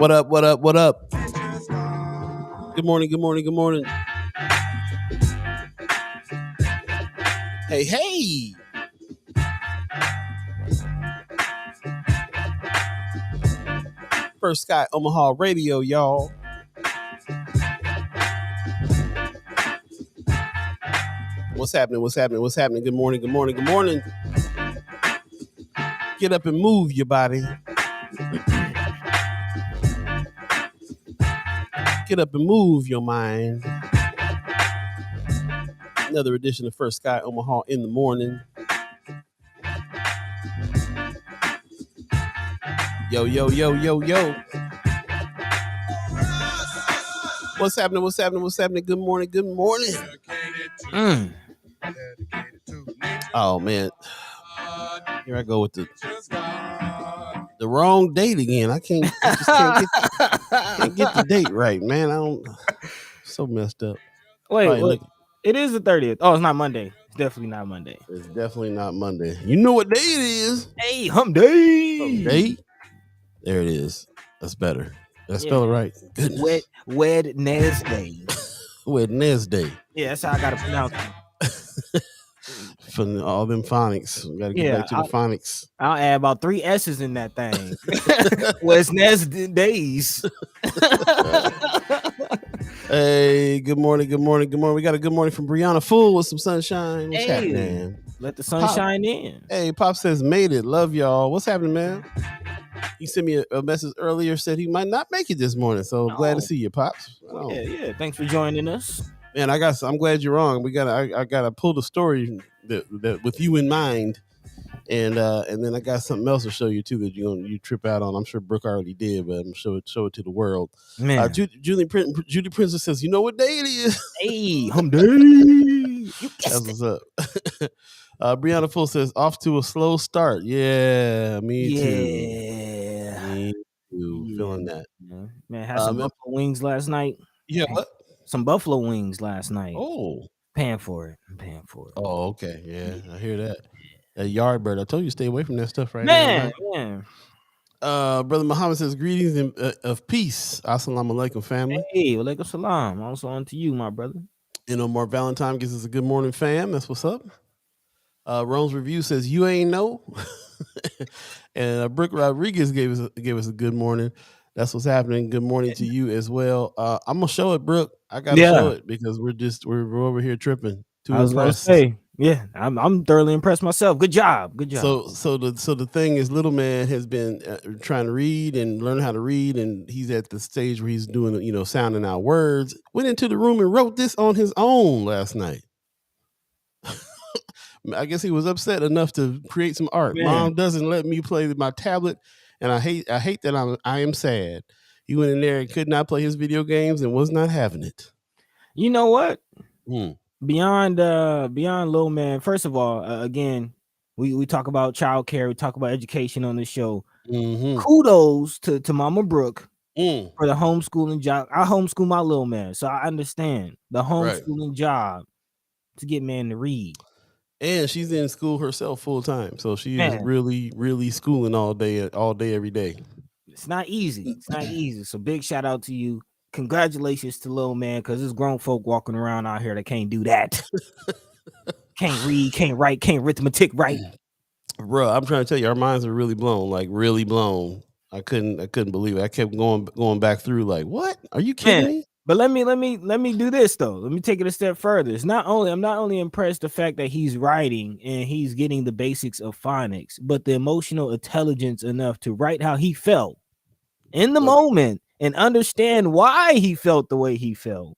What up? What up? What up? Good morning. Good morning. Good morning. Hey, hey. First Sky Omaha Radio, y'all. What's happening? What's happening? What's happening? Good morning. Good morning. Good morning. Get up and move your body. Get up and move your mind. Another edition of First Sky Omaha in the morning. Yo, yo, yo, yo, yo. What's happening? What's happening? What's happening? Good morning. Good morning. Oh, man. Here I go with the wrong date again. I just can't get the date right, man. So messed up. Wait. It is the 30th. Oh, it's not Monday. It's definitely not Monday. It's definitely not Monday. You know what day it is? Hey, hump day. Hump day. There it is. That's better. Did I spell it right? Goodness. Wednesday. Wednesday. Yeah, that's how I gotta pronounce it. From all them phonics. We gotta get back to the phonics. I'll add about 3 S's in that thing. Wednesdays. Hey, good morning, good morning, good morning. We got a good morning from Brianna Fool with some sunshine. What's happening? Let the sun shine in. Hey, Pop says, made it. Love y'all. What's happening, man? He sent me a message earlier, said he might not make it this morning. So glad to see you, Pops. Yeah. Thanks for joining us. Man, I'm glad you're wrong. I gotta pull the story that with you in mind. And then I got something else to show you too that you trip out on. I'm sure Brooke already did, but I'm gonna show it to the world. Man, Judy Princess says, "You know what day it is?" Hey, hump day. That's what's up. Brianna Full says, "Off to a slow start." Yeah, me too. Me too. Feeling that. Man, had some buffalo wings last night. Yeah, what? Some buffalo wings last night. Oh, I'm paying for it. Oh, okay. Yeah, I hear that. That yard bird. I told you stay away from that stuff right now. Man. Brother Muhammad says, greetings of peace. Assalamu alaikum, family. Hey, walaikum salam. Also on to you, my brother. And Omar Valentine gives us a good morning, fam. That's what's up. Rome's Review says, you ain't know. And Brick Rodriguez gave us a good morning. That's what's happening. Good morning to you as well. I'm gonna show it, Brooke. I gotta show it because we're over here tripping. I was gonna say, I'm thoroughly impressed myself. Good job. So the thing is, little man has been trying to read and learn how to read, and he's at the stage where he's doing, sounding out words. Went into the room and wrote this on his own last night. I guess he was upset enough to create some art. Man. Mom doesn't let me play my tablet, and I hate that I am sad. He went in there and could not play his video games and was not having it. You know what? Beyond little man, first of all, again, we talk about childcare, we talk about education on this show. Kudos to Mama Brooke for the homeschooling job. I homeschool my little man, so I understand the homeschooling job to get man to read. And she's in school herself full time, so she is really, really schooling all day, every day. It's not easy. So big shout out to you. Congratulations to little man, because there's grown folk walking around out here that can't do that. Can't read, can't write, can't arithmetic right. Bro, I'm trying to tell you, our minds are really blown, like really blown. I couldn't believe it. I kept going back through, like, what? Are you kidding me? But let me do this though. Let me take it a step further. I'm not only impressed the fact that he's writing and he's getting the basics of phonics, but the emotional intelligence enough to write how he felt in the moment and understand why he felt the way he felt.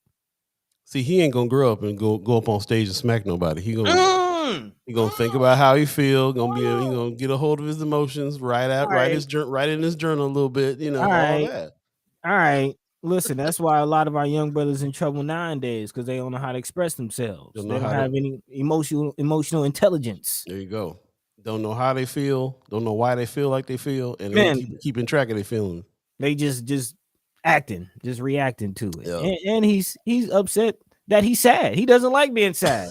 See, he ain't gonna grow up and go up on stage and smack nobody. He gonna think about how he feel. He gonna get a hold of his emotions, write in his journal a little bit. All that. All right. Listen, that's why a lot of our young brothers in trouble nowadays, because they don't know how to express themselves. They don't have any emotional intelligence. There you go. Don't know how they feel. Don't know why they feel like they feel, and they keeping track of their feelings. They just acting, just reacting to it. Yeah. And he's upset that he's sad. He doesn't like being sad.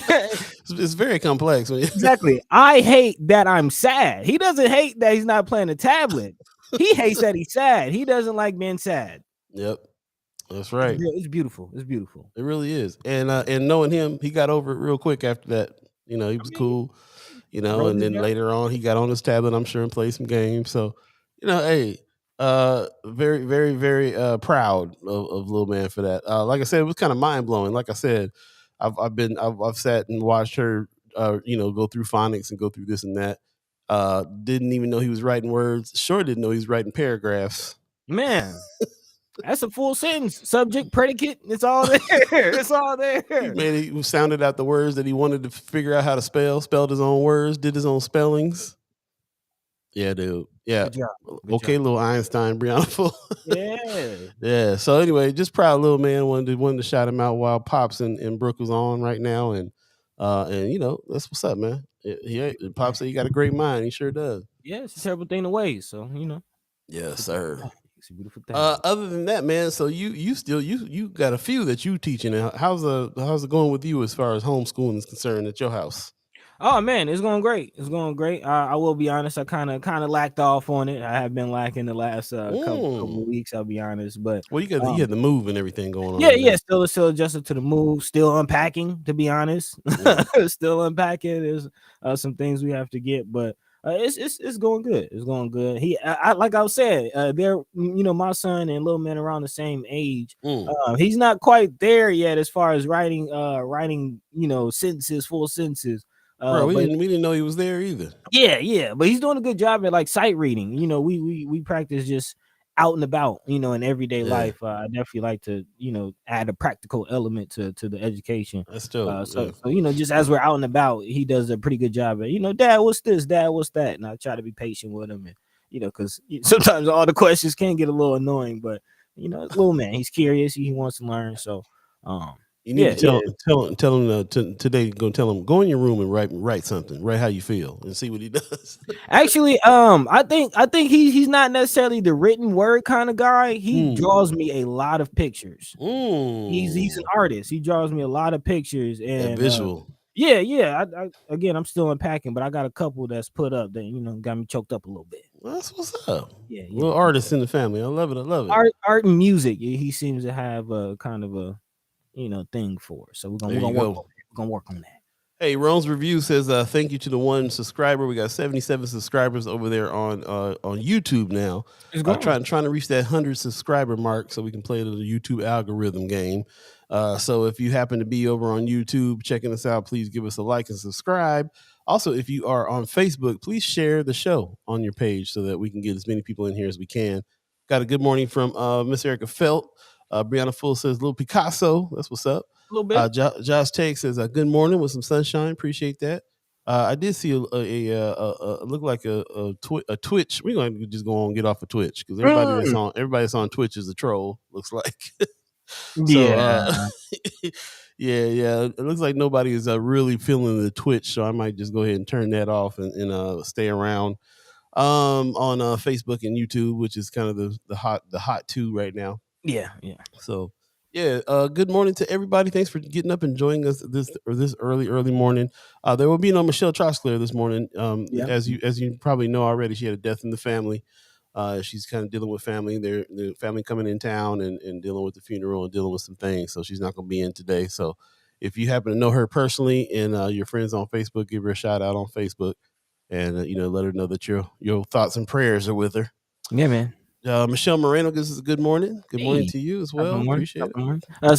It's very complex. Exactly. I hate that I'm sad. He doesn't hate that he's not playing a tablet. He hates that he's sad. He doesn't like being sad. Yep, that's right. It's beautiful. It's beautiful. It really is. And knowing him, he got over it real quick after that. He was cool. And then later on, he got on his tablet, I'm sure, and played some games. So, hey, very, very, very proud of little man for that. Like I said, it was kind of mind blowing. Like I said, I've sat and watched her, go through phonics and go through this and that. Didn't even know he was writing words. Sure didn't know he was writing paragraphs. Man, that's a full sentence. Subject, predicate. It's all there. It's all there. He sounded out the words that he wanted to figure out how to spelled his own words, did his own spellings. Yeah, dude. Yeah. Good job. Okay, little Einstein, Brianna. Yeah. Yeah. So anyway, just proud little man. Wanted to shout him out while Pops and Brooke was on right now, and that's what's up, man. Pops said he got a great mind. He sure does. Yeah, it's a terrible thing to waste. So Yes, sir. It's a beautiful thing. Other than that, man, so you still got a few that you teaching. How's it going with you as far as homeschooling is concerned at your house? Oh man, it's going great. It's going great. I will be honest. I kind of lacked off on it. I have been lacking the last couple of weeks. I'll be honest, but you had the move and everything going on. Yeah. Still adjusted to the move. Still unpacking. To be honest, still unpacking. There's some things we have to get, but it's going good. It's going good. Like I was saying, they're my son and little man around the same age. He's not quite there yet as far as writing sentences, full sentences. Bro, we didn't know he was there either. Yeah, but he's doing a good job at like sight reading. We practice just out and about, in everyday life. I definitely like to, add a practical element to the education. That's dope. So just as we're out and about, he does a pretty good job at, Dad, what's this? Dad, what's that? And I try to be patient with him, and because sometimes all the questions can get a little annoying, but little man, he's curious, he wants to learn. So you need to tell him today. Tell him, go in your room and write something. Write how you feel and see what he does. Actually, I think he's not necessarily the written word kind of guy. He draws me a lot of pictures. He's an artist. He draws me a lot of pictures and visual. I'm still unpacking, but I got a couple that's put up that got me choked up a little bit. Well, that's what's up. Yeah. Little artist in the family. I love it. Art and music. He seems to have a kind of a thing for. So we're gonna work on that. Hey, Rome's review says thank you to the one subscriber. We got 77 subscribers over there on YouTube now. Trying to reach that 100 subscriber mark so we can play the YouTube algorithm game. So if you happen to be over on YouTube checking us out, please give us a like and subscribe. Also, if you are on Facebook, please share the show on your page so that we can get as many people in here as we can. Got a good morning from Miss Erica Felt. Brianna Full says, "Little Picasso." That's what's up. A little bit. Josh Take says, "Good morning with some sunshine." Appreciate that. I did see a look like a Twitch. We're going to just go on and get off of Twitch because everybody that's on Twitch is a troll. Looks like. Yeah. It looks like nobody is really feeling the Twitch, so I might just go ahead and turn that off and stay around on Facebook and YouTube, which is kind of the hot two right now. Yeah. So, good morning to everybody. Thanks for getting up and joining us this early morning. There will be no Michelle Trosclair this morning. As you probably know already, she had a death in the family. She's kind of dealing with family. The family coming in town and dealing with the funeral and dealing with some things. So she's not going to be in today. So if you happen to know her personally and your friends on Facebook, give her a shout out on Facebook and let her know that your thoughts and prayers are with her. Yeah, man. Michelle Moreno gives us a good morning. Good morning to you as well. Appreciate it.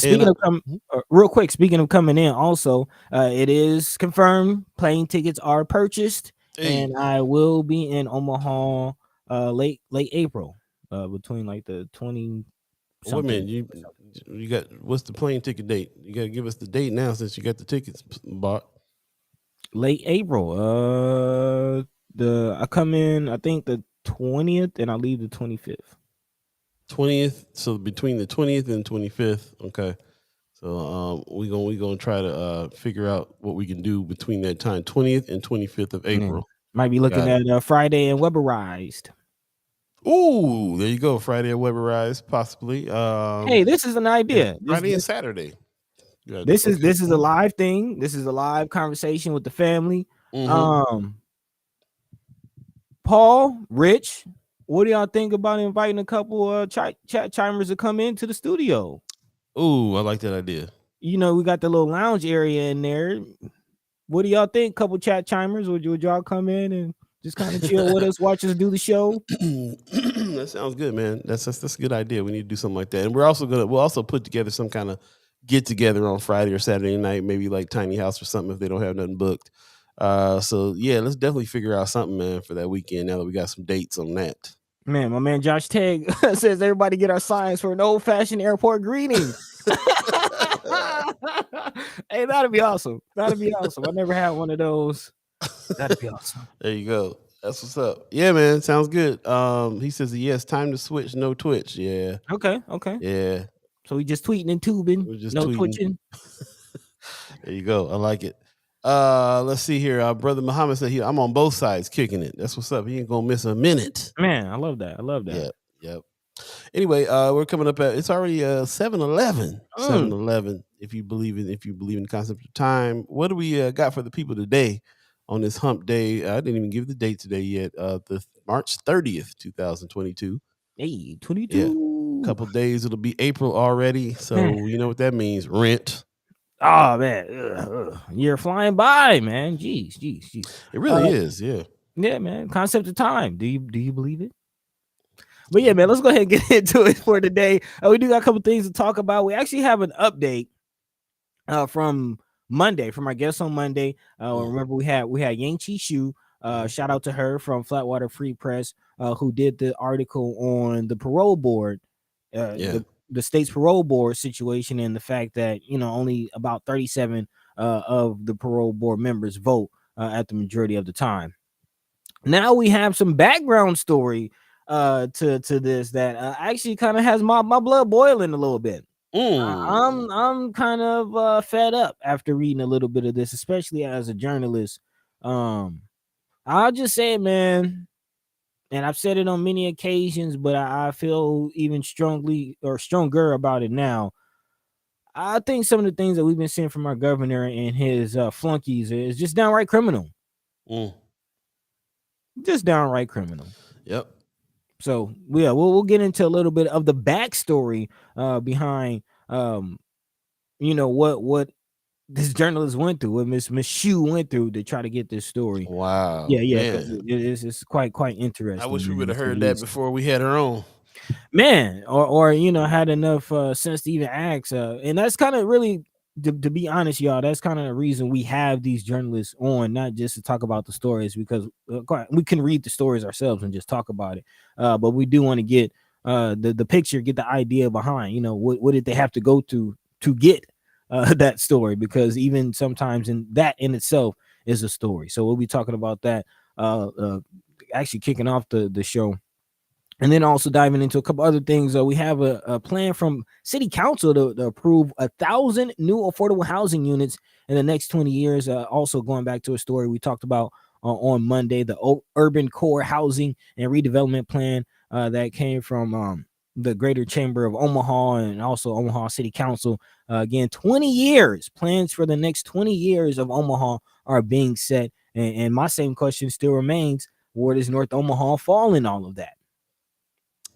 Speaking of coming in, also, it is confirmed plane tickets are purchased, and I will be in Omaha late April, between like the 20. Wait a minute, you got what's the plane ticket date? You got to give us the date now since you got the tickets bought. Late April. I come in, I think the 20th, and I leave the 25th. 20th. So between the 20th and 25th. Okay. So we gonna try to figure out what we can do between that time, 20th and 25th of April. Might be looking at Friday and Weberized. Ooh, there you go. Friday at Weberized, possibly. Hey, this is an idea. Friday and Saturday. This is a live thing. This is a live conversation with the family. Mm-hmm. Paul, Rich, what do y'all think about inviting a couple chat chimers to come into the studio? Ooh, I like that idea. You know, we got the little lounge area in there. What do y'all think? Couple chat chimers? Would y'all come in and just kind of chill with us, watch us do the show? That sounds good, man. That's a good idea. We need to do something like that. And we'll also put together some kind of get together on Friday or Saturday night, maybe like tiny house or something if they don't have nothing booked. So yeah, let's definitely figure out something, man, for that weekend. Now that we got some dates on that. Man, my man Josh Tagg says everybody get our signs for an old-fashioned airport greeting. Hey, that'd be awesome. That'd be awesome. I never had one of those. That'd be awesome. There you go. That's what's up. Yeah, man. Sounds good. He says yes, time to switch, no twitch. Yeah. Okay. Yeah. So we just tweeting and tubing. We're just no tweeting. Twitching. There you go. I like it. Let's see here. Brother Muhammad said I'm on both sides kicking it. That's what's up. He ain't gonna miss a minute. Man, I love that. Yep. Anyway, we're coming up at it's already 7-11. 7-11. If you believe in the concept of time. What do we got for the people today on this hump day? I didn't even give the date today yet. The March 30th, 2022. Hey, 22. Yeah. Couple days it'll be April already. So you know what that means. Rent. Oh man, you're flying by, man. Jeez. It really is, yeah. Yeah, man. Concept of time. Do you believe it? But yeah, man, let's go ahead and get into it for today. We do got a couple things to talk about. We actually have an update from Monday, from our guest on Monday. Remember we had Yang Chi Shu. Shout out to her from Flatwater Free Press, who did the article on the parole board. The state's parole board situation and the fact that, you know, only about 37 of the parole board members vote at the majority of the time. Now we have some background story to this that actually kind of has my blood boiling a little bit. I'm kind of fed up after reading a little bit of this, especially as a journalist. I'll just say, man, and I've said it on many occasions, but I feel even stronger about it now. I think some of the things that we've been seeing from our governor and his flunkies is just downright criminal. Just downright criminal. Yep. So yeah, we'll get into a little bit of the backstory behind you know what this journalist went through, what Miss Shu went through to try to get this story. Wow. Yeah. It's quite interesting. I wish we would have heard that before we had our own. Man, or you know, had enough sense to even ask. And that's kind of really, to be honest, y'all, that's kind of the reason we have these journalists on, not just to talk about the stories, because we can read the stories ourselves and just talk about it. But we do want to get the picture, get the idea behind, you know, what did they have to go to get that story, because even sometimes in itself is a story. So we'll be talking about that actually kicking off the show. And then also diving into a couple other things. We have a plan from City Council to approve 1,000 new affordable housing units in the next 20 years. Also going back to a story we talked about on Monday, the Urban Core Housing and Redevelopment Plan that came from the Greater Chamber of Omaha and also Omaha City Council. Again, 20 years. Plans for the next 20 years of Omaha are being set. And my same question still remains, where does North Omaha fall in all of that?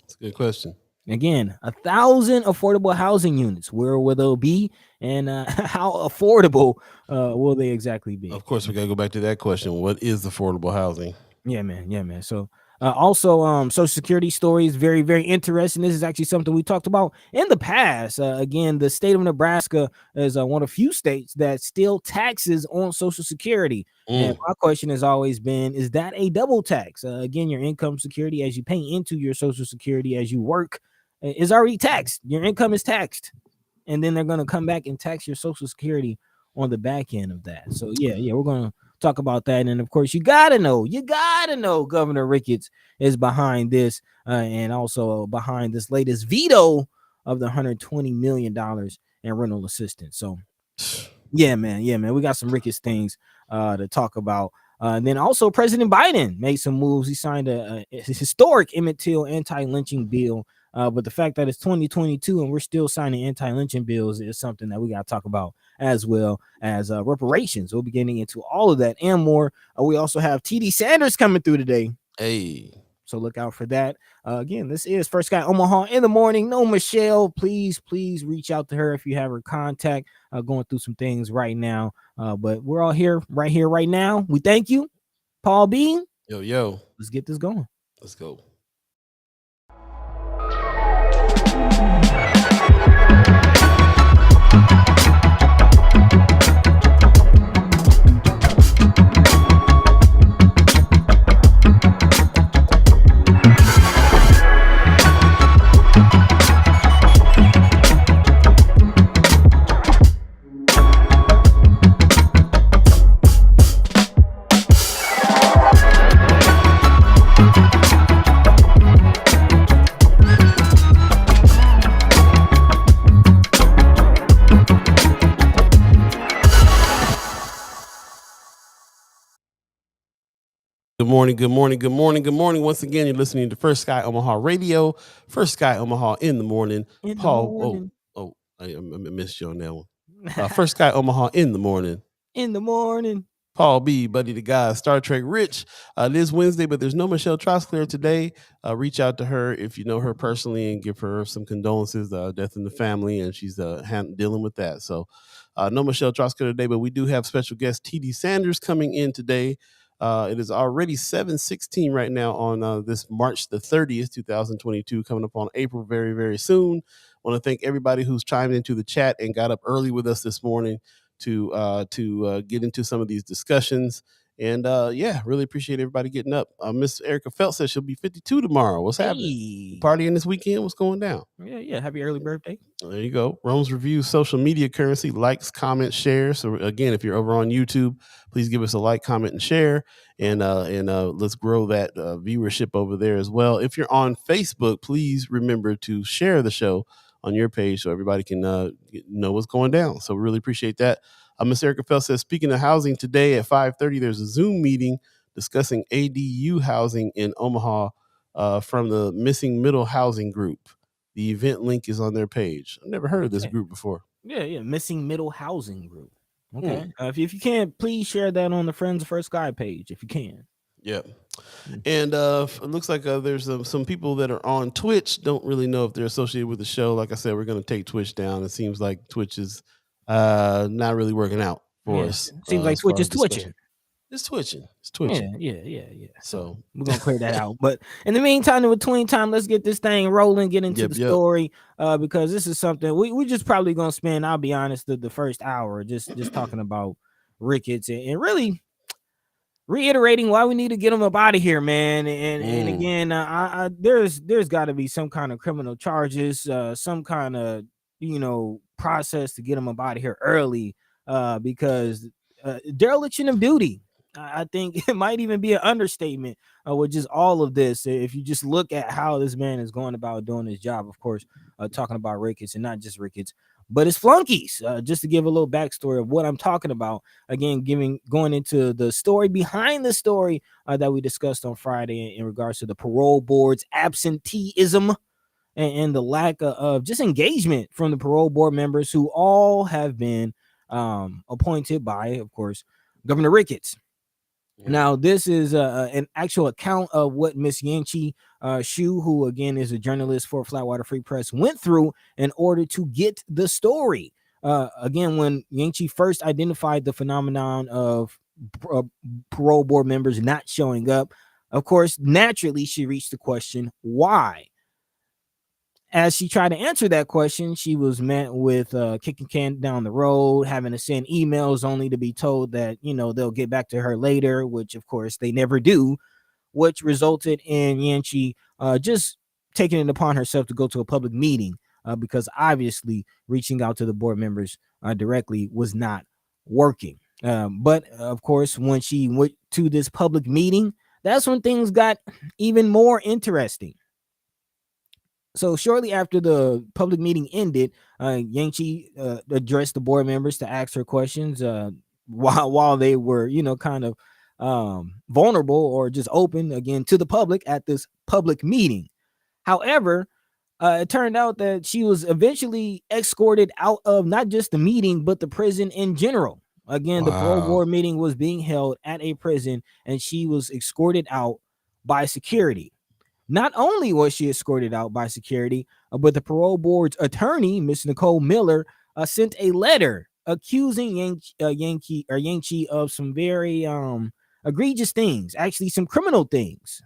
That's a good question. Again, 1,000 affordable housing units. Where will they be, and how affordable will they exactly be? Of course, we gotta go back to that question. What is affordable housing? Yeah, man. So also Social Security story is very, very interesting. This is actually something we talked about in the past. Again, the state of Nebraska is one of few states that still taxes on Social Security. And my question has always been, is that a double tax? Again, your income security as you pay into your Social Security as you work is already taxed. Your income is taxed. And then they're going to come back and tax your Social Security on the back end of that. So yeah, we're going to talk about that. And of course, you gotta know Governor Ricketts is behind this and also behind this latest veto of the $120 million in rental assistance. So yeah, man, we got some Ricketts things to talk about. And then also President Biden made some moves. He signed a historic Emmett Till anti-lynching bill. But the fact that it's 2022 and we're still signing anti-lynching bills is something that we got to talk about, as well as reparations. We'll be getting into all of that and more. We also have TD Sanders coming through today. Hey. So look out for that. Again, this is First Sky Omaha in the morning. No Michelle, please reach out to her if you have her contact. Going through some things right now, but we're all here, right now. We thank you, Paul B. Yo. Let's get this going. Let's go. Good morning. Once again, you're listening to First Sky Omaha Radio, First Sky Omaha in the morning. Paul, I missed you on that one. First Sky Omaha in the morning. Paul B, Buddi3 Da Gawd, Star Trek Rich. It is Wednesday, but there's no Michelle Trosclair today. Reach out to her if you know her personally and give her some condolences, death in the family, and she's dealing with that. So no Michelle Trosclair today, but we do have special guest TD Sanders coming in today. It is already 7:16 right now on this March the 30th, 2022, coming up on April very, very soon. I want to thank everybody who's chimed into the chat and got up early with us this morning to get into some of these discussions. And really appreciate everybody getting up. Miss Erica Felt says she'll be 52 tomorrow. What's happening? Partying this weekend? What's going down? Yeah. Happy early birthday. There you go. Rome's Review, social media currency, likes, comments, shares. So again, if you're over on YouTube, please give us a like, comment, and share. And let's grow that viewership over there as well. If you're on Facebook, please remember to share the show on your page so everybody can know what's going down. So really appreciate that. Miss Erica Fell says, speaking of housing, today at 5:30, there's a Zoom meeting discussing ADU housing in Omaha from the Missing Middle Housing Group. The event link is on their page. I've never heard of this group before. Yeah. Missing Middle Housing Group. Okay. If you can, please share that on the Friends of First Sky page if you can. Yeah. And it looks like there's some people that are on Twitch. Don't really know if they're associated with the show. Like I said, we're going to take Twitch down. It seems like Twitch is not really working out for us. Seems like Twitch is twitching. It's twitching. Yeah. So we're gonna clear that out. But in the meantime, in between time, let's get this thing rolling, get into the story. Because this is something we just probably gonna spend, I'll be honest, the first hour just talking about Ricketts and really reiterating why we need to get him up out of here, man. And again, there's got to be some kind of criminal charges, some kind of process to get him up out of here early, because dereliction of duty. I think it might even be an understatement with just all of this. If you just look at how this man is going about doing his job, of course, talking about Ricketts and not just Ricketts, but his flunkies. Just to give a little backstory of what I'm talking about. Again, going into the story behind the story that we discussed on Friday in regards to the parole board's absenteeism and the lack of just engagement from the parole board members who all have been appointed by, of course, Governor Ricketts. Now, this is an actual account of what Miss Yanchi Shu, who again is a journalist for Flatwater Free Press, went through in order to get the story. Again, when Yanchi first identified the phenomenon of parole board members not showing up, of course, naturally, she reached the question, why? As she tried to answer that question, she was met with kicking can down the road, having to send emails only to be told that, they'll get back to her later, which, of course, they never do, which resulted in Yanchi just taking it upon herself to go to a public meeting because obviously reaching out to the board members directly was not working. But, of course, when she went to this public meeting, that's when things got even more interesting. So shortly after the public meeting ended, Yanchi addressed the board members to ask her questions while they were, kind of vulnerable or just open again to the public at this public meeting. However, it turned out that she was eventually escorted out of not just the meeting, but the prison in general. Again, The parole board meeting was being held at a prison and she was escorted out by security. Not only was she escorted out by security, but the parole board's attorney, Miss Nicole Miller, sent a letter accusing Yangchi of some very egregious things, actually some criminal things.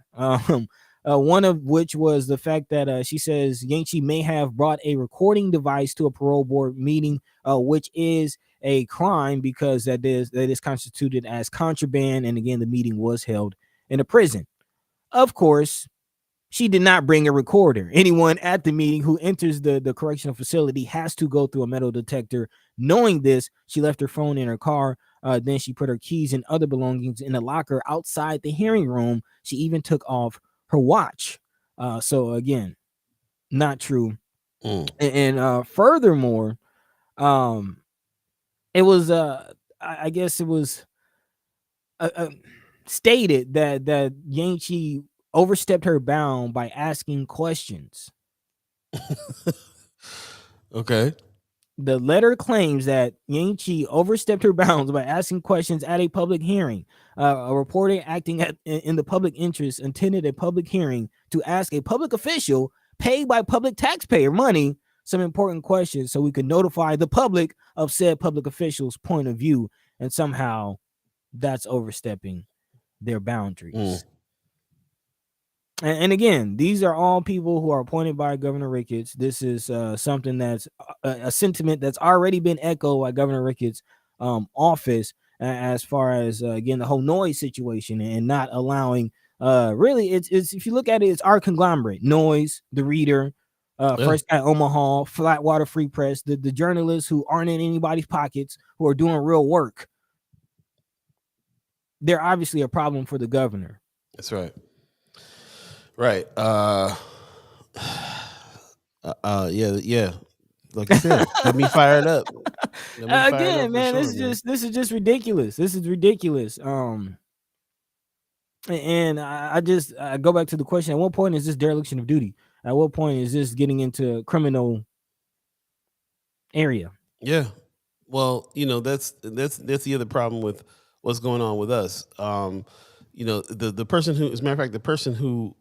One of which was the fact that she says Yangchi may have brought a recording device to a parole board meeting, which is a crime because that is constituted as contraband. And again, the meeting was held in a prison. Of course, she did not bring a recorder. Anyone at the meeting who enters the correctional facility has to go through a metal detector. Knowing this, she left her phone in her car. Then she put her keys and other belongings in a locker outside the hearing room. She even took off her watch. So again, not true. And furthermore, it was I guess it was stated that Yangchi overstepped her bound by asking questions. Okay. The letter claims that Yangchi overstepped her bounds by asking questions at a public hearing. A reporter acting in the public interest attended a public hearing to ask a public official paid by public taxpayer money some important questions so we could notify the public of said public official's point of view, and somehow that's overstepping their boundaries. And again, these are all people who are appointed by Governor Ricketts. This is something that's a sentiment that's already been echoed by Governor Ricketts' office, as far as again the whole noise situation and not allowing. Really, it's if you look at it, it's our conglomerate: Noise, The Reader, First Sky Omaha, Flatwater Free Press, the journalists who aren't in anybody's pockets, who are doing real work. They're obviously a problem for the governor. That's right. Right. Yeah. Like you said, got me fired up. Again, man, this is just ridiculous. This is ridiculous. And I go back to the question: at what point is this dereliction of duty? At what point is this getting into criminal area? Yeah. Well, that's the other problem with what's going on with us. The person who, as a matter of fact, the person who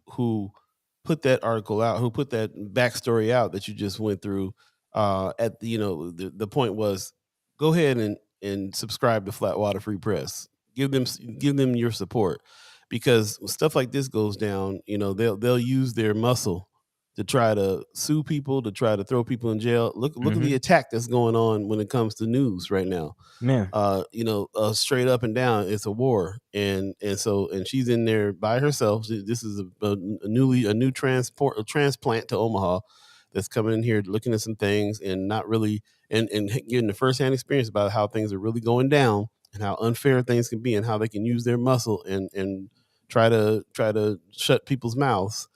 put that article out, who put that backstory out that you just went through, at the point was, go ahead and subscribe to Flatwater Free Press. Give them your support, because stuff like this goes down. They'll use their muscle to try to sue people, to try to throw people in jail. Look at the attack that's going on when it comes to news right now. Man, straight up and down, it's a war, and she's in there by herself. This is a new transplant to Omaha that's coming in here looking at some things and not really and getting the firsthand experience about how things are really going down and how unfair things can be and how they can use their muscle and try to shut people's mouths.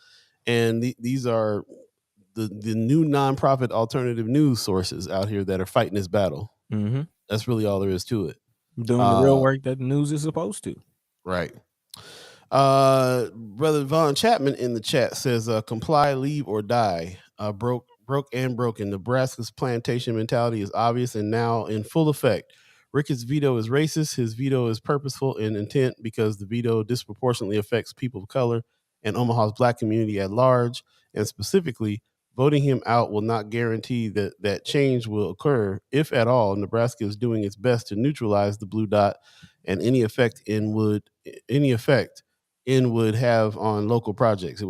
And these are the new nonprofit alternative news sources out here that are fighting this battle. That's really all there is to it. Doing the real work that the news is supposed to. Right. Brother Von Chapman in the chat says, comply, leave, or die. Broke and broken. Nebraska's plantation mentality is obvious and now in full effect. Ricketts' veto is racist. His veto is purposeful in intent because the veto disproportionately affects people of color and Omaha's black community at large. And specifically, voting him out will not guarantee that change will occur. If at all, Nebraska is doing its best to neutralize the blue dot and any effect it would have on local projects.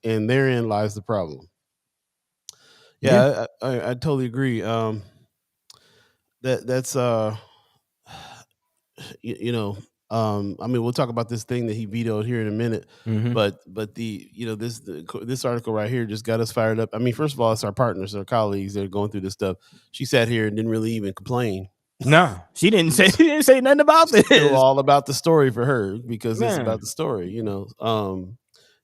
And therein lies the problem. Yeah. I totally agree. That's I mean, we'll talk about this thing that he vetoed here in a minute, but this article right here just got us fired up. I mean, first of all, it's our partners, our colleagues that are going through this stuff. She sat here and didn't really even complain. No, she didn't say nothing about this. It's all about the story for her because it's about the story, and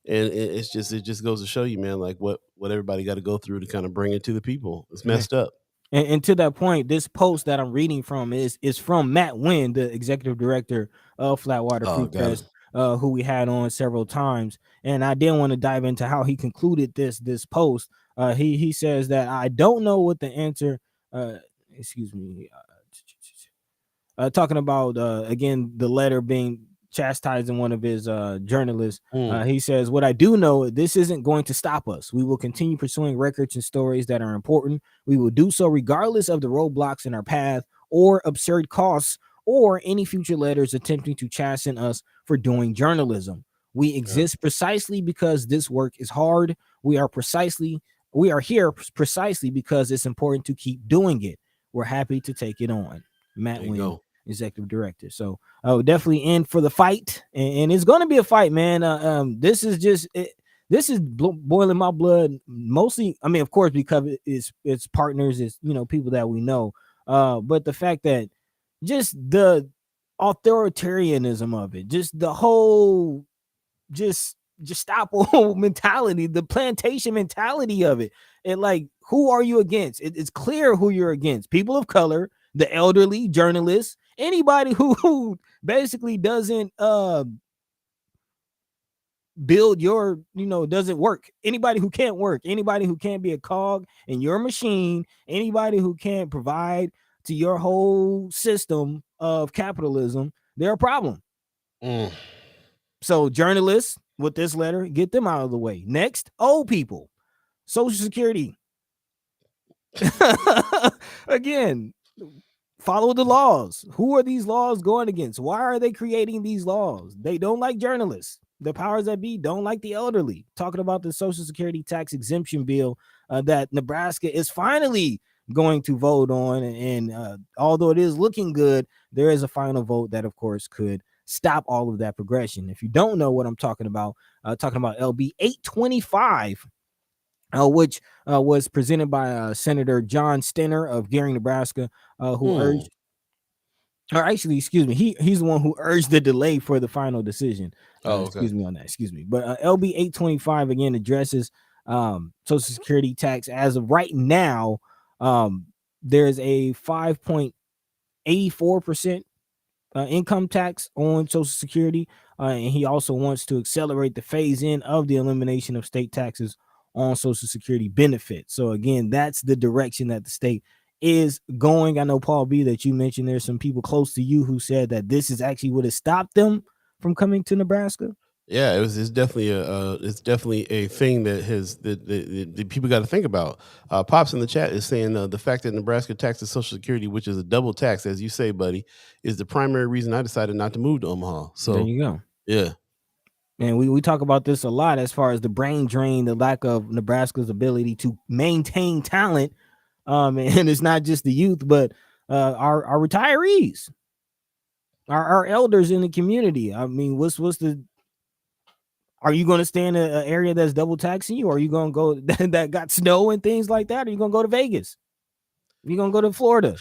it just goes to show you, man, like what everybody got to go through to kind of bring it to the people. It's messed up. And to that point, this post that I'm reading from is from Matt Wynn, the executive director of Flatwater Free Press, who we had on several times. And I didn't want to dive into how he concluded this post. He says that I don't know what the answer. Talking about again the letter being chastising one of his journalists. He says, "What I do know, this isn't going to stop us. We will continue pursuing records and stories that are important. We will do so regardless of the roadblocks in our path or absurd costs or any future letters attempting to chasten us for doing journalism. We exist precisely because this work is hard. We are here precisely because it's important to keep doing it. We're happy to take it on." Matt Wynn, executive director. So definitely in for the fight, and it's going to be a fight, man. This is just this is boiling my blood mostly. I mean, of course, because it's partners, it's people that we know. But the fact that just the authoritarianism of it, just the whole Gestapo mentality, the plantation mentality of it, and like, who are you against? It's clear who you're against: people of color, the elderly, journalists, anybody who basically doesn't build your, doesn't work, anybody who can't work, anybody who can't be a cog in your machine, anybody who can't provide to your whole system of capitalism, they're a problem. So journalists with this letter, get them out of the way. Next, old people, Social Security. Again, follow the laws. Who are these laws going against? Why are they creating these laws? They don't like journalists. The powers that be don't like the elderly. Talking about the Social Security tax exemption bill that Nebraska is finally going to vote on. And although it is looking good, there is a final vote that, of course, could stop all of that progression. If you don't know what I'm talking about LB 825, which was presented by Senator John Stenner of Gary, Nebraska, who urged, or actually, excuse me, he's the one who urged the delay for the final decision. Excuse me on that. Excuse me. But LB 825 again addresses Social Security tax. As of right now, there's a 5.84% income tax on Social Security, and he also wants to accelerate the phase in of the elimination of state taxes on Social Security benefits. So again, that's the direction that the state is going. I know, Paul B, that you mentioned there's some people close to you who said that this is actually what has stopped them from coming to Nebraska. Yeah, it's definitely a thing that the people got to think about. Pops in the chat is saying the fact that Nebraska taxes Social Security, which is a double tax, as you say, buddy, is the primary reason I decided not to move to Omaha. So there you go. Yeah. And we talk about this a lot as far as the brain drain, the lack of Nebraska's ability to maintain talent. And it's not just the youth, but our retirees, our elders in the community. I mean, are you going to stay in an area that's double taxing you? Or are you going to go that got snow and things like that? Or are you going to go to Vegas? Are you going to go to Florida?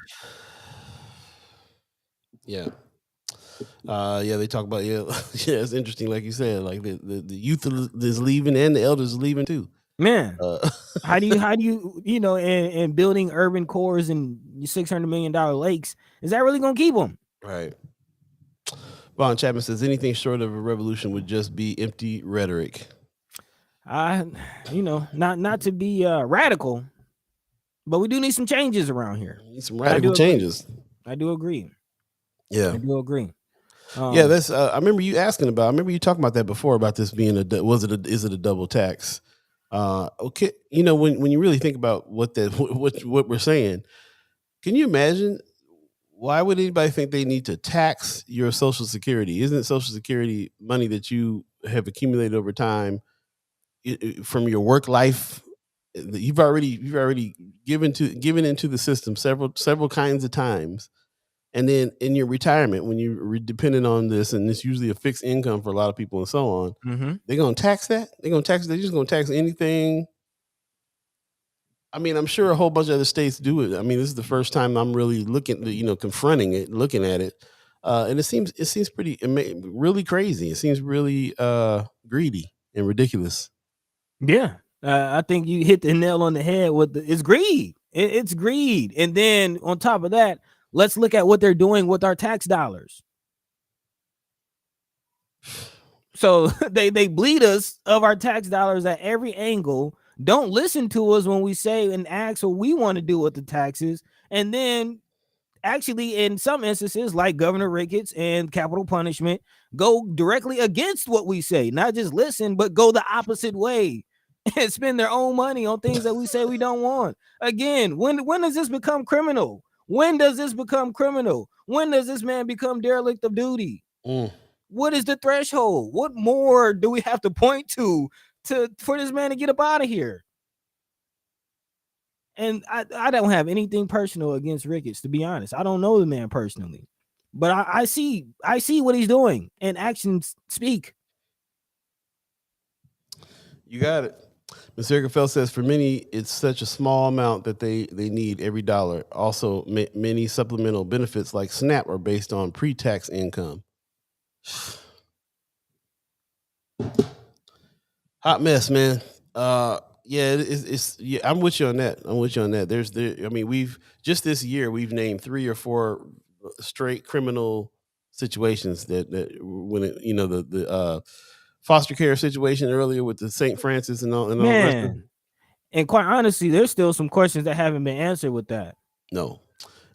Yeah. They talk about, it's interesting, like you said, like the youth is leaving and the elders are leaving too. Man, how do you and building urban cores and $600 million lakes, is that really going to keep them? Right. Vaughn Chapman says anything short of a revolution would just be empty rhetoric. Not to be radical, but we do need some changes around here. Need some radical changes. I do agree. Yeah, I do agree. That's. I remember you asking about. I remember you talking about that before about this being is it a double tax? Okay, when you really think about what we're saying, can you imagine? Why would anybody think they need to tax your Social Security? Isn't Social Security money that you have accumulated over time from your work life? You've already given into the system several kinds of times, and then in your retirement, when you're dependent on this, and it's usually a fixed income for a lot of people and so on, they're gonna tax that. They're just gonna tax anything. I mean, I'm sure a whole bunch of other states do it. I mean, this is the first time I'm really confronting it, looking at it, and it seems pretty really crazy. It seems really greedy and ridiculous. Yeah, I think you hit the nail on the head with it's greed. It's greed, and then on top of that, let's look at what they're doing with our tax dollars. So they bleed us of our tax dollars at every angle. Don't listen to us when we say and ask what we want to do with the taxes, and then actually, in some instances, like Governor Ricketts and capital punishment, go directly against what we say. Not just listen, but go the opposite way and spend their own money on things that we say we don't want. Again, when does this become criminal? When does this become criminal? When does this man become derelict of duty? What is the threshold? What more do we have to point to for this man to get up out of here? And I don't have anything personal against Ricketts, to be honest. I don't know the man personally, but I see what he's doing, and actions speak. You got it. Mr. Rickenfeld says, for many, it's such a small amount that they need every dollar. Also, many supplemental benefits like SNAP are based on pre-tax income. Hot mess, man. Yeah, I'm with you on that. I mean, we've just this year we've named 3 or 4 straight criminal situations that when it, the foster care situation earlier with the St. Francis and all the rest of it. And quite honestly, there's still some questions that haven't been answered with that. No,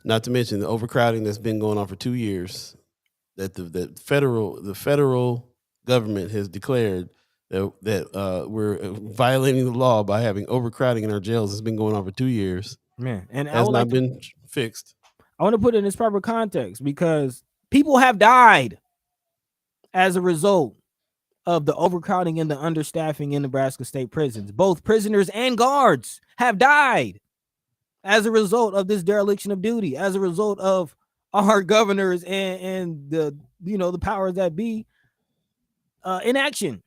not to mention the overcrowding that's been going on for 2 years. That the federal government has declared that we're violating the law by having overcrowding in our jails. It's been going on for 2 years. Man, and has not been fixed. I want to put it in its proper context because people have died as a result of the overcrowding and the understaffing in Nebraska state prisons. Both prisoners and guards have died as a result of this dereliction of duty, as a result of our governors and the the powers that be inaction.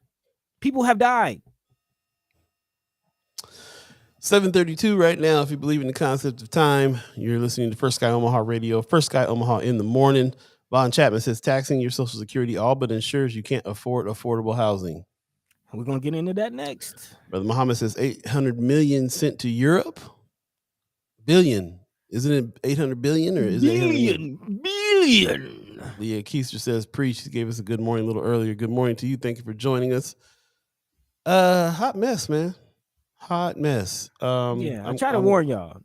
People have died. 7:32 right now. If you believe in the concept of time, you're listening to First Sky Omaha Radio. First Sky Omaha in the morning. Von Chapman says taxing your Social Security all but ensures you can't afford affordable housing. We're gonna get into that next. Brother Muhammad says 800 million sent to Europe. Billion. Isn't it 800 billion or is it billion? Yeah, Keister says preach. He gave us a good morning a little earlier. Good morning to you. Thank you for joining us. Hot mess, man. Hot mess. I try to warn y'all.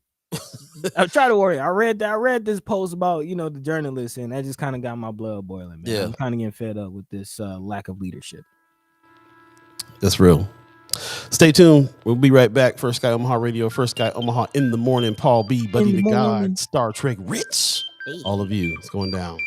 I try to warn you. I read this post about the journalists, and that just kind of got my blood boiling, man. Yeah. I'm kind of getting fed up with this lack of leadership. That's real. Stay tuned. We'll be right back. First Sky Omaha Radio, First Sky Omaha in the morning. Paul B, Buddi3 Da Gawd, Star Trek Rich. Hey. All of you. It's going down.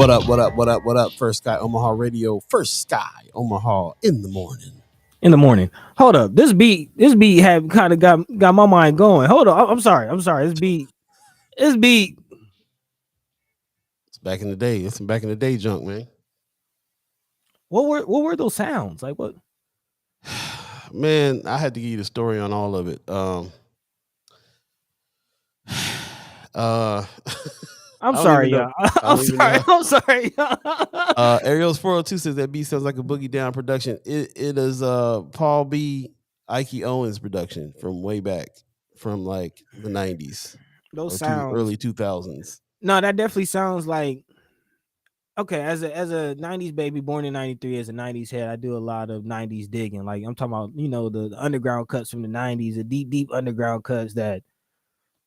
What up? First Sky Omaha Radio, First Sky Omaha in the morning. Hold up. This beat have kind of got my mind going. Hold on. I'm sorry. This beat. It's back in the day. It's some back in the day junk, man. What were those sounds? Like what? Man, I had to give you the story on all of it. I'm sorry, y'all. I'm sorry. Ariel's 402 says that beat sounds like a Boogie Down production. It is Paul B. Ike Owens production from way back from like the 90s. Those sounds early 2000s. No, that definitely sounds like okay, as a 90s baby born in 93, as a 90s head, I do a lot of 90s digging. Like I'm talking about, the underground cuts from the 90s, the deep underground cuts that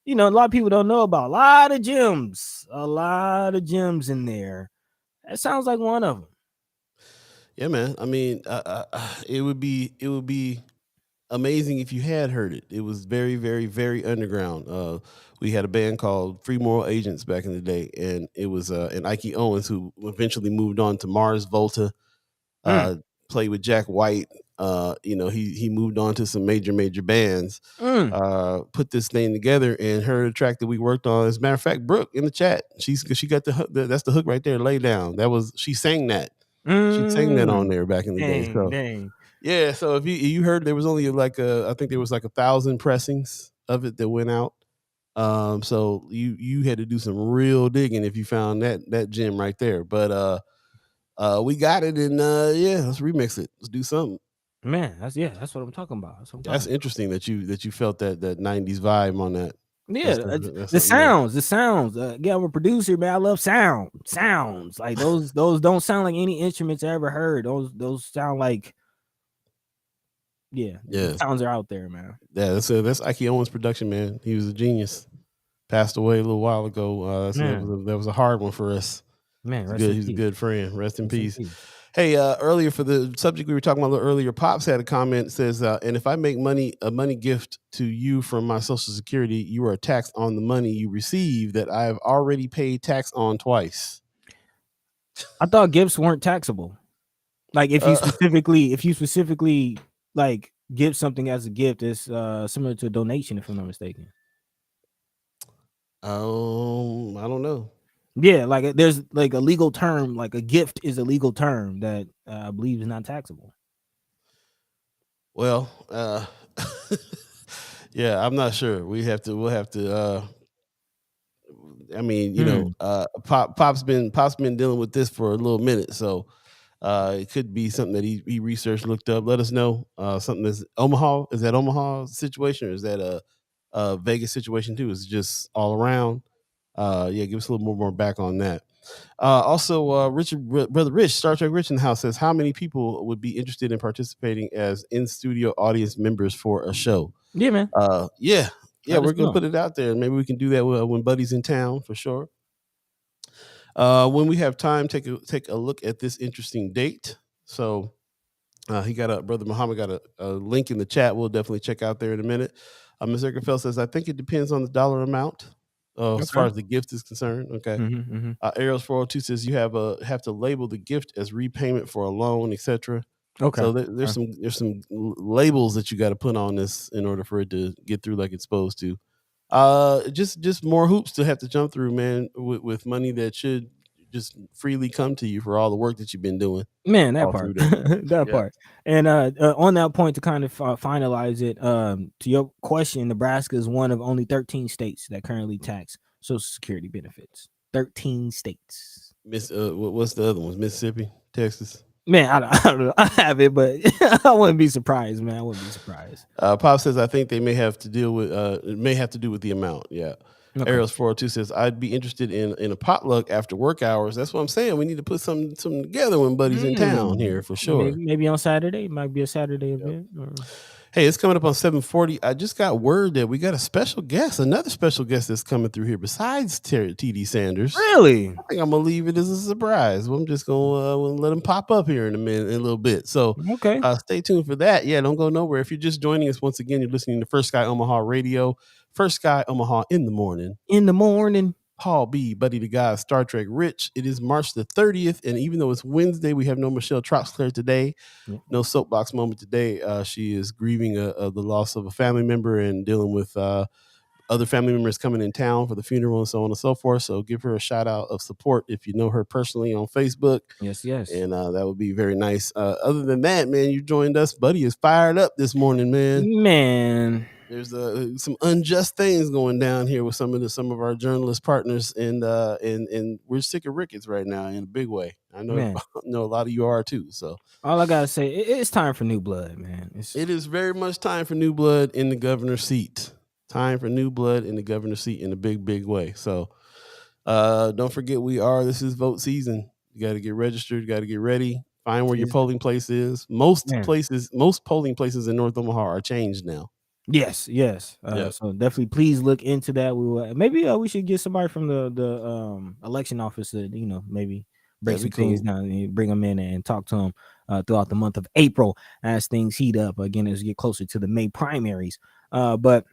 a lot of people don't know about. A lot of gems in there. That sounds like one of them. Yeah, man. I mean, it would be amazing if you had heard it. It was very, very, very underground. We had a band called Free Moral Agents back in the day, and it was and Ike Owens, who eventually moved on to Mars Volta, played with Jack White. He moved on to some major bands. Put this thing together, and her track that we worked on. As a matter of fact, Brooke in the chat, she got that's the hook right there. Lay down. She sang that. She sang that on there back in the day. So Dang. yeah, so if you heard, there was only I think there was like 1,000 pressings of it that went out. So you had to do some real digging if you found that gem right there. But we got it, and let's remix it. Let's do something. Man, that's what I'm talking about. That's interesting that you felt that 90s vibe on that. Yeah, the sounds. Yeah, I'm a producer, man. I love sounds. Like those don't sound like any instruments I ever heard. Those sound like, the sounds are out there, man. Yeah, that's Ike Owens' production, man. He was a genius. Passed away a little while ago. So that was a hard one for us. Man, He's a good friend. Rest in peace. Hey, earlier for the subject we were talking about a little earlier, Pops had a comment that says, and if I make a money gift to you from my Social Security, you are taxed on the money you receive that I have already paid tax on twice. I thought gifts weren't taxable. Like if you specifically like give something as a gift, it's similar to a donation, if I'm not mistaken. I don't know. Yeah, like there's like a legal term, like a gift is a legal term that I believe is not taxable. Well, yeah, I'm not sure. We'll have to. I mean, Pop's been dealing with this for a little minute, so it could be something that he researched, looked up. Let us know. Something that's Omaha. Is that Omaha situation, or is that a Vegas situation too? Is it just all around? Give us a little more back on that. Also, Brother Rich, Star Trek Rich in the house says, how many people would be interested in participating as in-studio audience members for a show? Yeah, man. We're gonna put it out there. Maybe we can do that when Buddy's in town for sure. When we have time, take a look at this interesting date. So Brother Muhammad got a link in the chat. We'll definitely check out there in a minute. Ms. Erkenfeld says, I think it depends on the dollar amount. As far as the gift is concerned. Okay. Ariel's 402 says you have to label the gift as repayment for a loan, etc. Okay. So there's some labels that you got to put on this in order for it to get through like it's supposed to. Just more hoops to have to jump through, man, with money that should just freely come to you for all the work that you've been doing. Man, that part. That part. And on that point, to kind of finalize it, to your question, Nebraska is one of only 13 states that currently tax Social Security benefits. 13 states. What's the other ones? Mississippi, Texas. Man, I don't know. I have it, but I wouldn't be surprised, man. I wouldn't be surprised. Pop says, I think they may have to deal with it may have to do with the amount. Yeah. Okay. Ariel's 402 says, I'd be interested in a potluck after work hours. That's what I'm saying. We need to put something together when Buddy's in town here for sure. Maybe on Saturday. It might be a Saturday event. Hey, it's coming up on 7:40. I just got word that we got another special guest that's coming through here besides TD Sanders. Really? I think I'm gonna leave it as a surprise. I'm just gonna let him pop up here in a little bit. So okay, stay tuned for that. Yeah, don't go nowhere. If you're just joining us once again, you're listening to First Sky Omaha Radio. First Sky Omaha in the morning. Paul B, Buddi3 Da Gawd, Star Trek Rich. It is March the 30th, and even though it's Wednesday, we have no Michelle Troxclair today. No soapbox moment today. She is grieving the loss of a family member and dealing with other family members coming in town for the funeral and so on and so forth. So give her a shout out of support if you know her personally on Facebook. Yes. And that would be very nice. Other than that, man, you joined us. Buddy is fired up this morning, man. There's some unjust things going down here with some of our journalist partners, and we're sick of Ricketts right now in a big way. I know a lot of you are too. So all I gotta say, it's time for new blood, man. It is very much time for new blood in the governor's seat. Time for new blood in the governor's seat in a big way. So don't forget, this is vote season. You got to get registered. You got to get ready. Find where your polling place is. Most polling places in North Omaha are changed now. Yes. So definitely, please look into that. We will maybe we should get somebody from the election office to maybe break some things down and bring them in and talk to them throughout the month of April as things heat up again as we get closer to the May primaries. But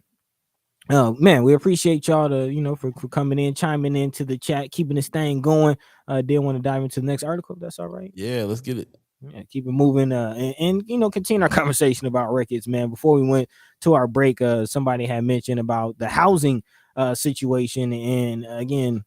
man, we appreciate y'all for coming in, chiming into the chat, keeping this thing going. Didn't want to dive into the next article. That's all right. Yeah, let's get it. Yeah, keep it moving and continue our conversation about Ricketts, man. Before we went to our break, somebody had mentioned about the housing situation, and again,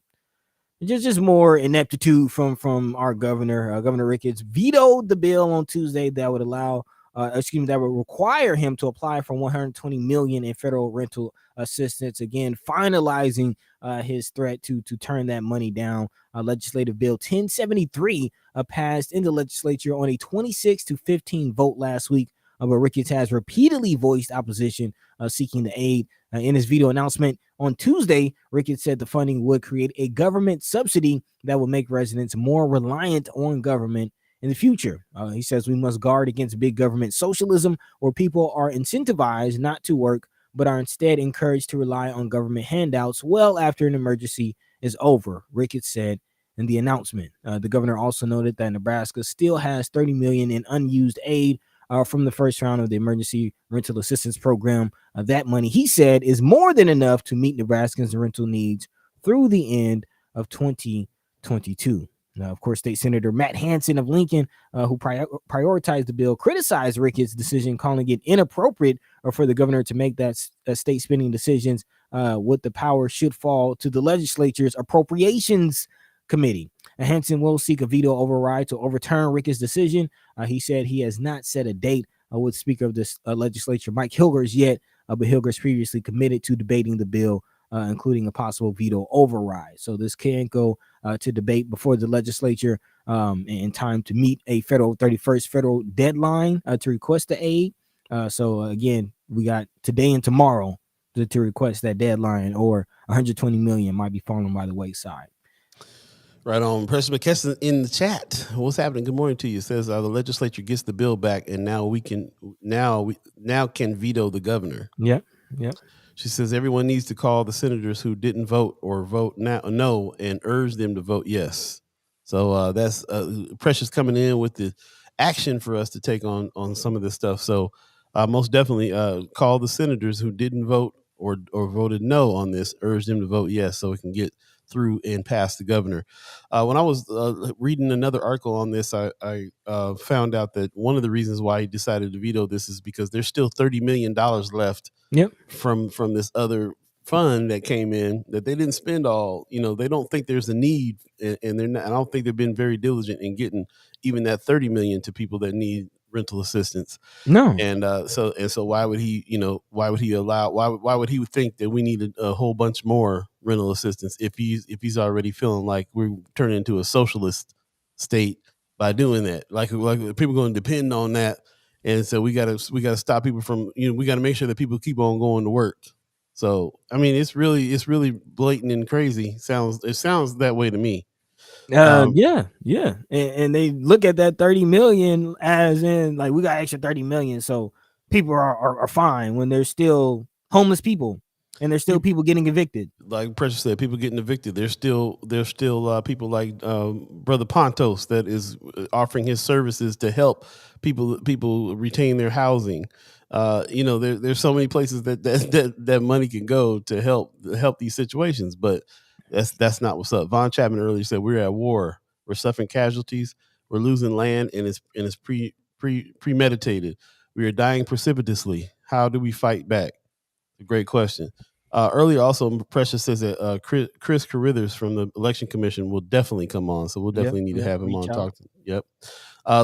just more ineptitude from our governor. Governor Ricketts vetoed the bill on Tuesday that would allow that would require him to apply for $120 million in federal rental assistance. Again, finalizing his threat to turn that money down. Legislative Bill 1073 passed in the legislature on a 26-15 vote last week. But Ricketts has repeatedly voiced opposition seeking the aid. In his veto announcement on Tuesday, Ricketts said the funding would create a government subsidy that will make residents more reliant on government in the future. He says we must guard against big government socialism, where people are incentivized not to work, but are instead encouraged to rely on government handouts well after an emergency is over, Ricketts said in the announcement. The governor also noted that Nebraska still has $30 million in unused aid from the first round of the emergency rental assistance program. That money, he said, is more than enough to meet Nebraskans' rental needs through the end of 2022. Now, of course, State Senator Matt Hansen of Lincoln, who prioritized the bill, criticized Ricketts' decision, calling it inappropriate for the governor to make that state spending decisions. What the power should fall to the legislature's Appropriations Committee. Hansen will seek a veto override to overturn Ricketts' decision. He said he has not set a date with Speaker of this legislature, Mike Hilgers, yet, but Hilgers previously committed to debating the bill, including a possible veto override. So this can't go to debate before the legislature in time to meet a federal 31st federal deadline to request the aid. So again, we got today and tomorrow to request that deadline, or $120 million might be falling by the wayside. Right on. President McKesson in the chat. What's happening? Good morning to you. It says the legislature gets the bill back, and now we can veto the governor. Yep. She says everyone needs to call the senators who didn't vote or vote no and urge them to vote yes. So that's Precious coming in with the action for us to take on some of this stuff. So most definitely call the senators who didn't vote or voted no on this, urge them to vote yes, so it can get through and pass the governor. When I was reading another article on this, I found out that one of the reasons why he decided to veto this is because there's still $30 million left from this other fund that came in that they didn't spend all. They don't think there's a need, and they're not. I don't think they've been very diligent in getting even that $30 million to people that need rental assistance. No. And so why would he think that we needed a whole bunch more rental assistance if he's already feeling like we're turning into a socialist state by doing that? Like people are going to depend on that, and so we gotta stop people from we got to make sure that people keep on going to work. So I mean, it's really blatant and crazy. It sounds that way to me. Yeah. And they look at that 30 million as in like we got extra 30 million, so people are fine when there's still homeless people and there's still people getting evicted. Like Precious said, people getting evicted. There's still people like Brother Pontos that is offering his services to help people retain their housing. There's so many places that money can go to help these situations, but that's not what's up. Von Chapman earlier said we're at war. We're suffering casualties. We're losing land, and it's premeditated. We are dying precipitously. How do we fight back? A great question. Earlier, also, Precious says that Chris Carithers from the Election Commission will definitely come on, so we'll definitely need to have him on. Talk to him. Yep.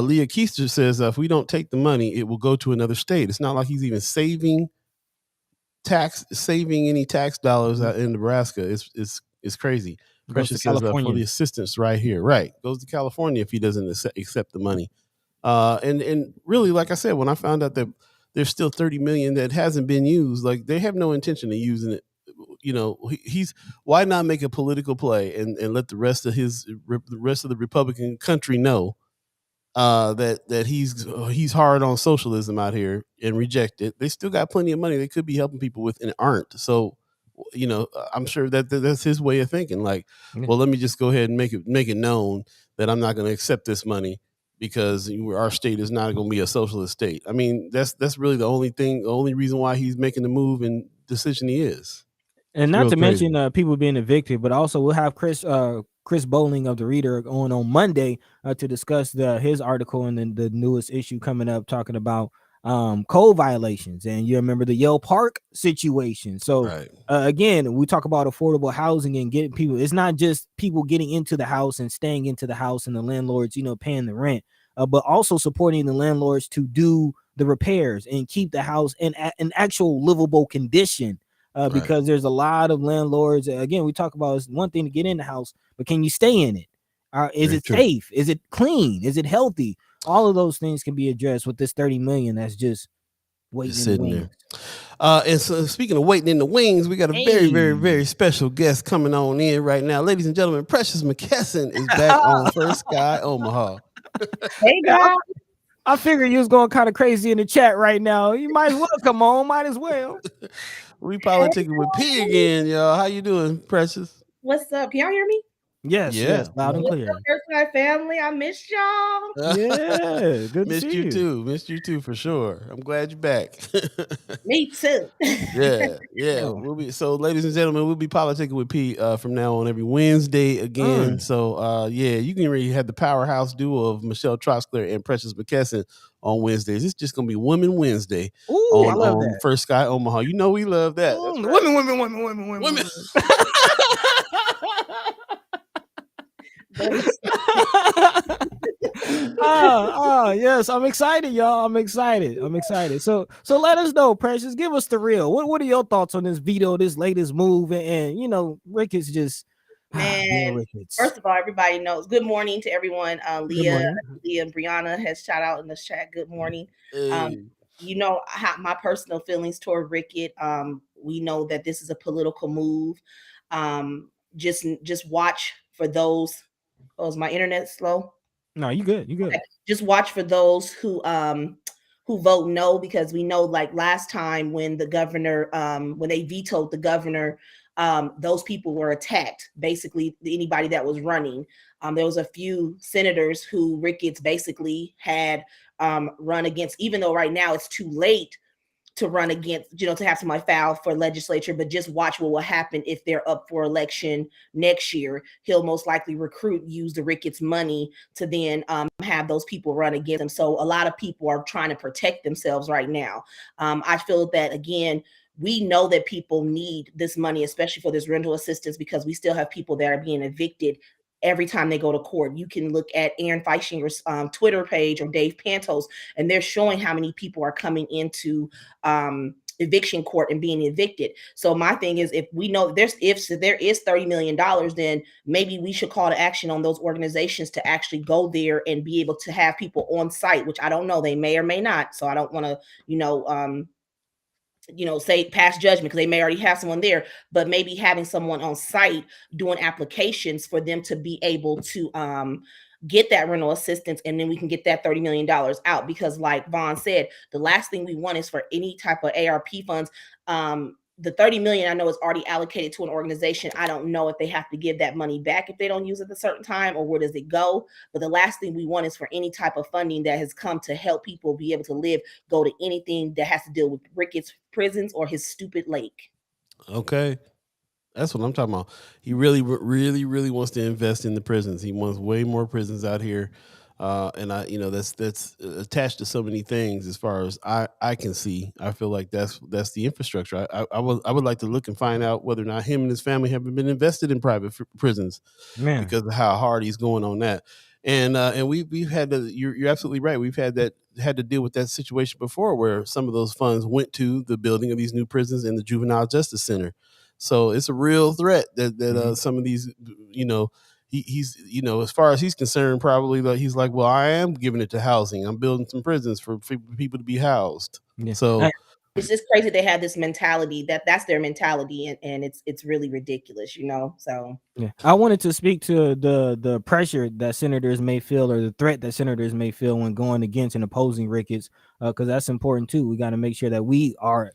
Leah Keister says if we don't take the money, it will go to another state. It's not like he's even saving any tax dollars out in Nebraska. It's crazy. Precious says for the assistance right here. Right. Goes to California if he doesn't accept the money. And really, like I said, when I found out that there's still $30 million that hasn't been used, like they have no intention of using it, he's why not make a political play and let the rest of the Republican country know that he's hard on socialism out here and reject it. They still got plenty of money they could be helping people with and aren't. So, I'm sure that's his way of thinking. Like, well, let me just go ahead and make it known that I'm not going to accept this money because our state is not going to be a socialist state. I mean, that's really the only reason why he's making the move and decision he is. And it's not to crazy. mention people being evicted, but also we'll have Chris Bowling of the Reader on Monday to discuss his article and then the newest issue coming up talking about code violations. And you remember the Yale Park situation. So right. Again, we talk about affordable housing and getting people. It's not just people getting into the house and staying into the house and the landlords, paying the rent, but also supporting the landlords to do the repairs and keep the house in an actual livable condition. Because there's a lot of landlords. Again, we talk about it's one thing to get in the house, but can you stay in it? Is it safe? Is it clean? Is it healthy? All of those things can be addressed with this 30 million that's just waiting in the wings. And so, speaking of waiting in the wings, we got a very, very, very special guest coming on in right now, ladies and gentlemen. Precious McKesson is back on First Sky Omaha. Hey guys. I figured you was going kind of crazy in the chat right now. You might as well come on. Might as well. We politicking with P again, y'all. How you doing, Precious? What's up? Can y'all hear me? Yes, loud and clear. First Sky family, I missed y'all. Yeah, good. Missed you too. Missed you too for sure. I'm glad you're back. Me too. Yeah. Oh. So, ladies and gentlemen, we'll be politicking with P from now on every Wednesday again. So, you can really have the powerhouse duo of Michelle Troxler and Precious McKesson on Wednesdays. It's just gonna be Women Wednesday. Ooh, I love that. First Sky Omaha. You know we love that. That's right. Women. Yes, I'm excited, y'all. I'm excited. So let us know, Precious. Give us the real. What are your thoughts on this veto, this latest move? And Ricketts just Ricketts. First of all, everybody knows. Good morning to everyone. Leah and Brianna has shout out in the chat. Good morning. Hey. My personal feelings toward Ricketts. We know that this is a political move. Just watch for those. Oh, is my internet slow? No, you good. Okay. Just watch for those who vote no, because we know, like last time when the governor, when they vetoed the governor, those people were attacked. Basically, anybody that was running. There was a few senators who Ricketts basically had run against, even though right now it's too late to run against, to have somebody file for legislature, but just watch what will happen if they're up for election next year. He'll most likely use the Ricketts money to then have those people run against him. So a lot of people are trying to protect themselves right now. I feel that, again, we know that people need this money, especially for this rental assistance, because we still have people that are being evicted every time they go to court. You can look at Aaron Feishinger's Twitter page or Dave Pantos, and they're showing how many people are coming into eviction court and being evicted. So my thing is, if we know there is $30 million, then maybe we should call to action on those organizations to actually go there and be able to have people on site, which I don't know, they may or may not. So I don't want to, say pass judgment, because they may already have someone there, but maybe having someone on site doing applications for them to be able to get that rental assistance, and then we can get that $30 million out. Because like Vaughn said, the last thing we want is for any type of ARP funds. The 30 million I know is already allocated to an organization. I don't know if they have to give that money back if they don't use it at a certain time, or where does it go? But the last thing we want is for any type of funding that has come to help people be able to live, go to anything that has to deal with Ricketts prisons or his stupid lake. Okay. That's what I'm talking about. He really, really, really wants to invest in the prisons. He wants way more prisons out here. And that's attached to so many things as far as I can see. I feel like that's the infrastructure. I would like to look and find out whether or not him and his family have been invested in private prisons, because of how hard he's going on that. And we've had you're absolutely right. We've had to deal with that situation before, where some of those funds went to the building of these new prisons in the Juvenile Justice Center. So it's a real threat that some of these, he's as far as he's concerned, probably he's well, I am giving it to housing. I'm building some prisons for people to be housed. Yeah. So It's just crazy they have this mentality that's their mentality, and it's really ridiculous, So yeah, I wanted to speak to the pressure that senators may feel, or the threat that senators may feel when going against and opposing Ricketts, because that's important too. We got to make sure that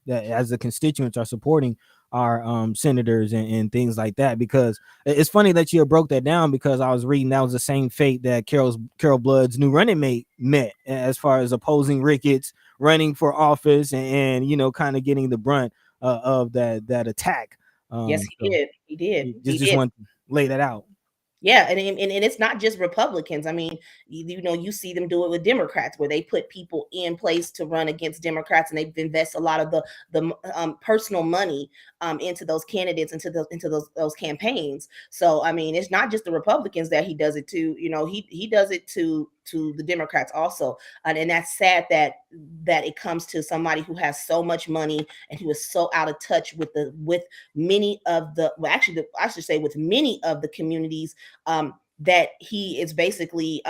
that as the constituents are supporting our senators and things like that, because it's funny that you broke that down, because I was reading that was the same fate that Carol Blood's new running mate met, as far as opposing Ricketts, running for office, and kind of getting the brunt of that attack. Yes, he did. Just want to lay that out. Yeah, and it's not just Republicans. I mean, you see them do it with Democrats, where they put people in place to run against Democrats, and they invest a lot of the personal money into those candidates, into those campaigns. So I mean, it's not just the Republicans that he does it to. He does it to the Democrats also, and that's sad that it comes to somebody who has so much money and who is so out of touch with many of the, well, actually, I should say with many of the communities that he is basically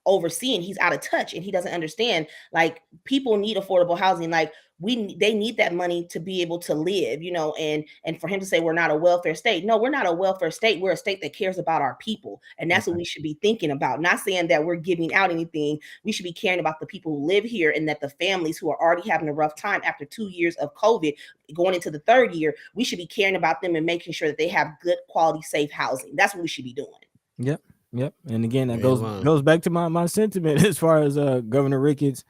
overseeing. He's out of touch, and he doesn't understand, like, people need affordable housing. Like, they need that money to be able to live, and for him to say we're not a welfare state. No, we're not a welfare state. We're a state that cares about our people, and that's what we should be thinking about. Not saying that we're giving out anything. We should be caring about the people who live here, and that the families who are already having a rough time after 2 years of COVID, going into the third year, we should be caring about them and making sure that they have good quality, safe housing. That's what we should be doing. Yep. And again, that goes back to my sentiment as far as Governor Ricketts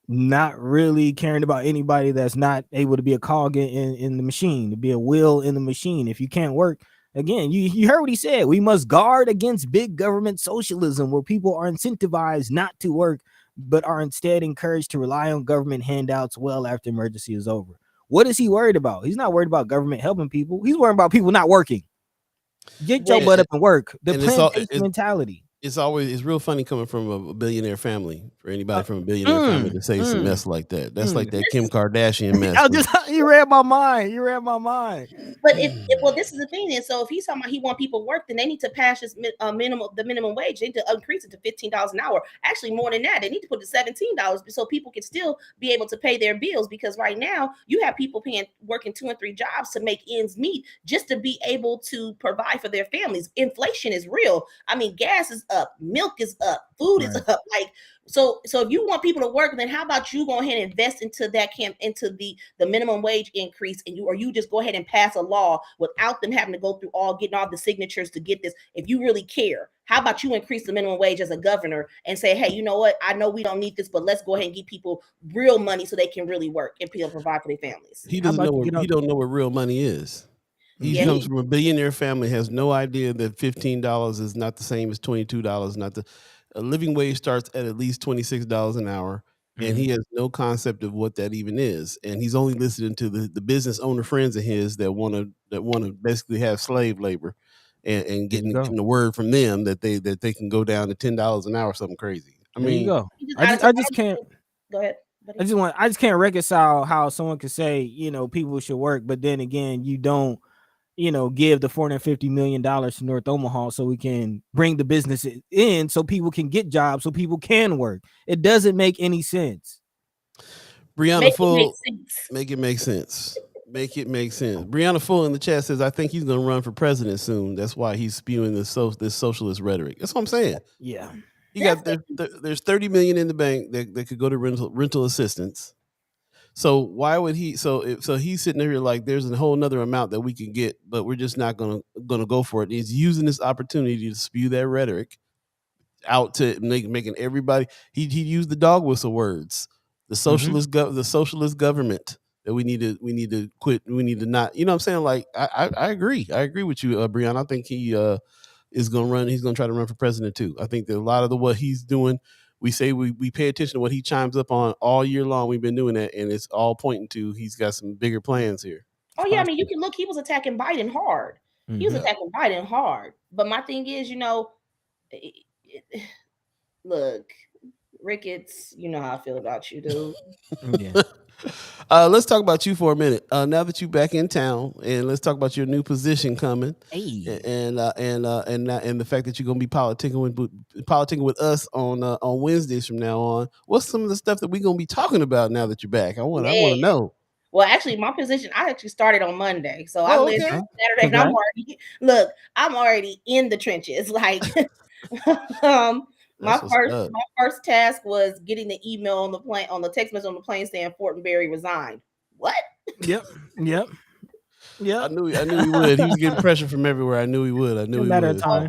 not really caring about anybody that's not able to be a cog in the machine, to be a wheel in the machine. If you can't work, again, you heard what he said. We must guard against big government socialism, where people are incentivized not to work, but are instead encouraged to rely on government handouts well after emergency is over. What is he worried about? He's not worried about government helping people. He's worried about people not working. Get your butt up and work. The plantation mentality. It's real funny coming from a billionaire family, for anybody from a billionaire family to say some mess like that. That's like that Kim Kardashian mess. You read my mind. But this is the thing. And so if he's talking about he want people to work, then they need to pass this the minimum wage. They need to increase it to $15 an hour. Actually, more than that, they need to put it to $17 so people can still be able to pay their bills. Because right now you have people working 2 and 3 jobs to make ends meet, just to be able to provide for their families. Inflation is real. I mean, gas is up, milk is up, food is up. Like, so if you want people to work, then how about you go ahead and invest into into the minimum wage increase, and you just go ahead and pass a law without them having to go through getting all the signatures to get this. If you really care, how about you increase the minimum wage as a governor and say, hey, you know what? I know we don't need this, but let's go ahead and give people real money so they can really work and provide for their families. He doesn't know. He don't know what real money is. He comes from a billionaire family, has no idea that $15 is not the same as $22. A living wage starts at least $26 an hour, and he has no concept of what that even is. And he's only listening to the business owner friends of his that want to basically have slave labor, and getting the word from them that they can go down to $10 an hour or something crazy. I mean, I just can't. Go ahead. I just can't reconcile how someone could say, people should work, but then again, you don't, give the $450 million to North Omaha so we can bring the business in, so people can get jobs, so people can work. It doesn't make any sense. Brianna Full, make it make sense. Make it make sense. Brianna Full in the chat says, I think he's going to run for president soon. That's why he's spewing this socialist rhetoric. That's what I'm saying. Yeah. You got there's $30 million in the bank that could go to rental assistance. So why would he? So he's sitting there like there's a whole nother amount that we can get, but we're just not gonna go for it. He's using this opportunity to spew that rhetoric out to making everybody. He used the dog whistle words. The socialist the socialist government that we need to quit. We need to not. You know what I'm saying? Like I agree. I agree with you, Brianna. I think he is gonna run. He's gonna try to run for president too. I think that a lot of what he's doing. We say we pay attention to what he chimes up on all year long. We've been doing that, and it's all pointing to he's got some bigger plans here. Oh yeah, I mean, you can look. He was attacking Biden hard. He was attacking Biden hard. But my thing is, look, Ricketts, you know how I feel about you, dude. Yeah. Let's talk about you for a minute. Now that you're back in town, and let's talk about your new position coming, Hey. and the fact that you're gonna be politicking with us on Wednesdays from now on. What's some of the stuff that we're gonna be talking about now that you're back? I want to know. Well, actually, my position, I actually started on Monday. So I lived okay. Saturday, and I'm already in the trenches. Like my first task was getting the email on the text message on the plane saying Fortenberry resigned. What? Yep. I knew he would. He was getting pressure from everywhere. I knew he would. A matter of time.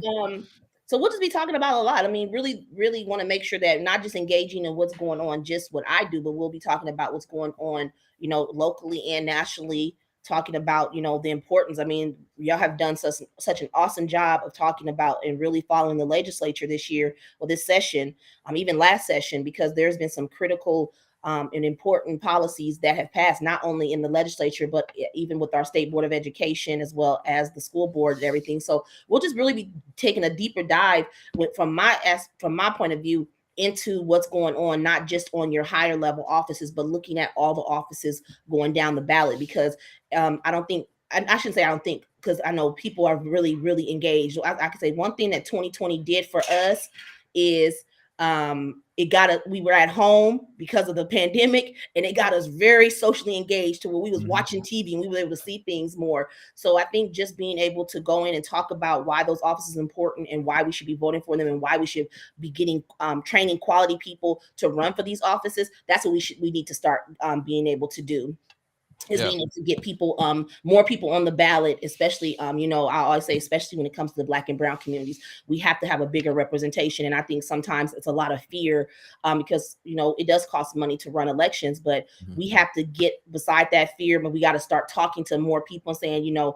So we'll just be talking about a lot. I mean, really, really want to make sure that not just engaging in what's going on, just what I do, but we'll be talking about what's going on, locally and nationally, talking about, the importance. I mean, y'all have done such an awesome job of talking about and really following the legislature this year or this session, even last session, because there's been some critical and important policies that have passed, not only in the legislature, but even with our state board of education, as well as the school board and everything. So we'll just really be taking a deeper dive from my point of view into what's going on, not just on your higher level offices, but looking at all the offices going down the ballot. Because I shouldn't say I don't think, because I know people are really, really engaged. I can say one thing that 2020 did for us is we were at home because of the pandemic, and it got us very socially engaged to where we was watching TV and we were able to see things more. So I think just being able to go in and talk about why those offices are important and why we should be voting for them and why we should be getting training quality people to run for these offices, that's what we need to start being able to do. Is being able to get people, more people on the ballot, especially, I always say, especially when it comes to the Black and brown communities, we have to have a bigger representation. And I think sometimes it's a lot of fear because, it does cost money to run elections, but we have to get beside that fear, but we got to start talking to more people and saying,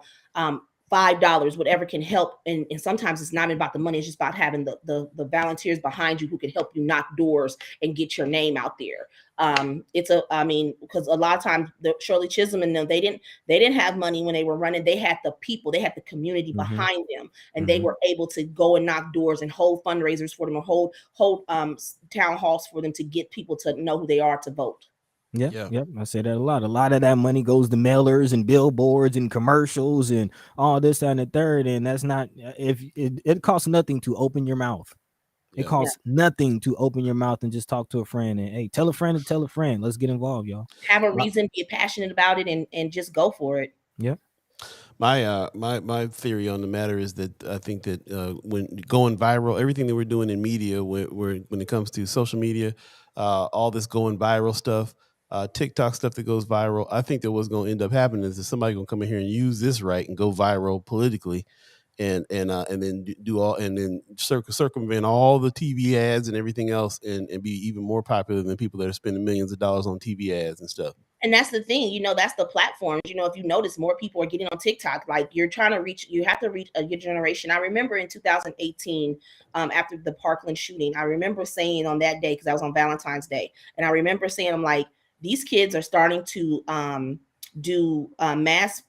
$5, whatever can help. And sometimes it's not even about the money. It's just about having the volunteers behind you who can help you knock doors and get your name out there. Because a lot of times the Shirley Chisholm and them, they didn't have money when they were running. They had the people, they had the community behind them, and they were able to go and knock doors and hold fundraisers for them, or hold town halls for them to get people to know who they are to vote. Yep. I say that a lot. A lot of that money goes to mailers and billboards and commercials and all this, that, and the third. And that's not, if it costs nothing to open your mouth. It costs nothing to open your mouth and just talk to a friend and, hey, tell a friend to tell a friend. Let's get involved, y'all. Have a reason, be passionate about it, and just go for it. Yep. My theory on the matter is that I think that when going viral, everything that we're doing in media, when it comes to social media, all this going viral stuff, TikTok stuff that goes viral, I think that what's going to end up happening is that somebody going to come in here and use this right and go viral politically, and then circumvent all the TV ads and everything else, and be even more popular than people that are spending millions of dollars on TV ads and stuff. And that's the thing, that's the platforms. If you notice, more people are getting on TikTok. Like, you have to reach a good generation. I remember in 2018, after the Parkland shooting, I remember saying on that day, because I was on Valentine's Day, and I remember saying, I'm like, these kids are starting to do mass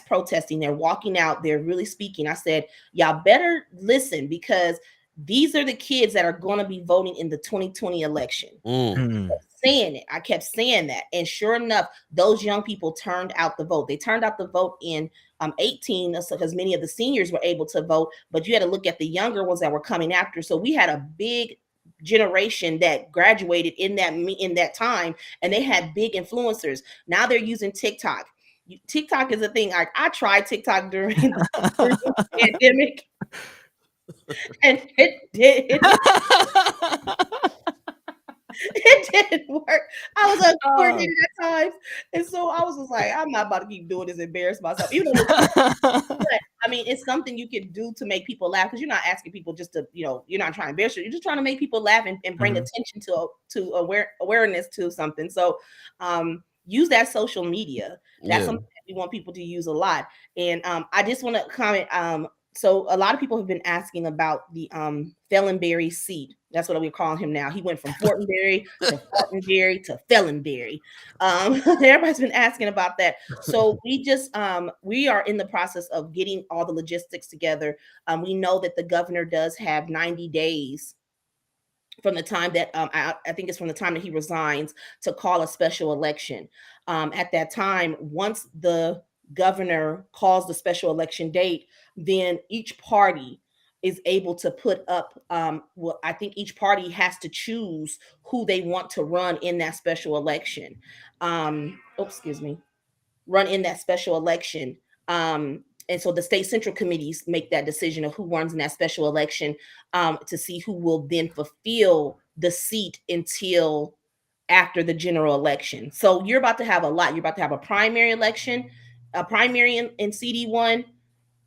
protesting. They're walking out. They're really speaking. I said, y'all better listen, because these are the kids that are going to be voting in the 2020 election. I kept saying that. And sure enough, those young people turned out the vote. They turned out the vote in 18, because many of the seniors were able to vote, but you had to look at the younger ones that were coming after. So we had a big generation that graduated in that time, and they had big influencers. Now they're using TikTok. TikTok is a thing. I tried TikTok during the pandemic, and it didn't work. I was uncoordinated at times, and so I was just like, I'm not about to keep doing this, embarrass myself. Even though but, I mean, it's something you can do to make people laugh, because you're not asking people just to, you're not trying to embarrass you. You're just trying to make people laugh and bring attention to awareness to something. So use that social media. That's something that we want people to use a lot. And I just want to comment. So a lot of people have been asking about the Felonberry seat. That's what we're calling him now. He went from Fortenberry to Fortenberry to Felonberry. Everybody's been asking about that. So we are in the process of getting all the logistics together. We know that the governor does have 90 days from the time that I think it's from the time that he resigns to call a special election. At that time, once the governor calls the special election date, then each party is able to put up. Well, I think each party has to choose who they want to run in that special election. Excuse me, run in that special election. And so the state central committees make that decision of who runs in that special election, to see who will then fulfill the seat until after the general election. So you're about to have a lot. You're about to have a primary election, a primary in CD1,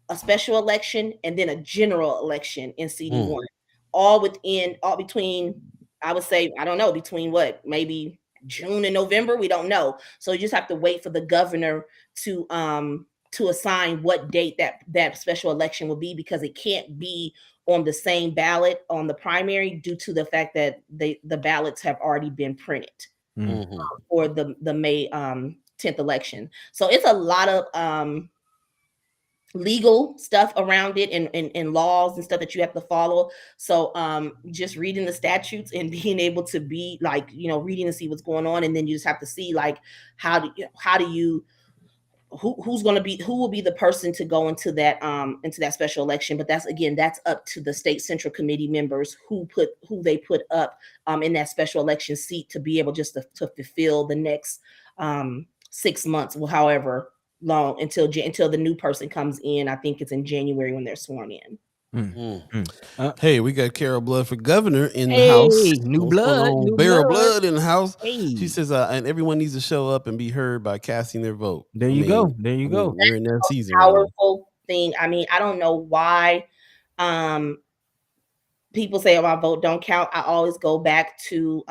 a special election, and then a general election in CD1. All between, I would say, I don't know, between what, maybe June and November, we don't know. So you just have to wait for the governor to assign what date that special election will be, because it can't be on the same ballot on the primary due to the fact that the ballots have already been printed for the May 10th election. So it's a lot of legal stuff around it, and laws and stuff that you have to follow. So just reading the statutes and being able to be like, reading to see what's going on, and then you just have to see like how do you who will be the person to go into that special election. But that's up to the state central committee members who they put up in that special election seat to be able just to fulfill the next 6 months, well, however long, until the new person comes in. I think it's in January when they're sworn in. Hey, we got Carol Blood for governor in the house. New blood, barrel blood in the house. Hey. She says, and everyone needs to show up and be heard by casting their vote. There you go. We're in that season. Powerful thing. I mean, I don't know why people say, "Oh, my vote don't count." I always go back to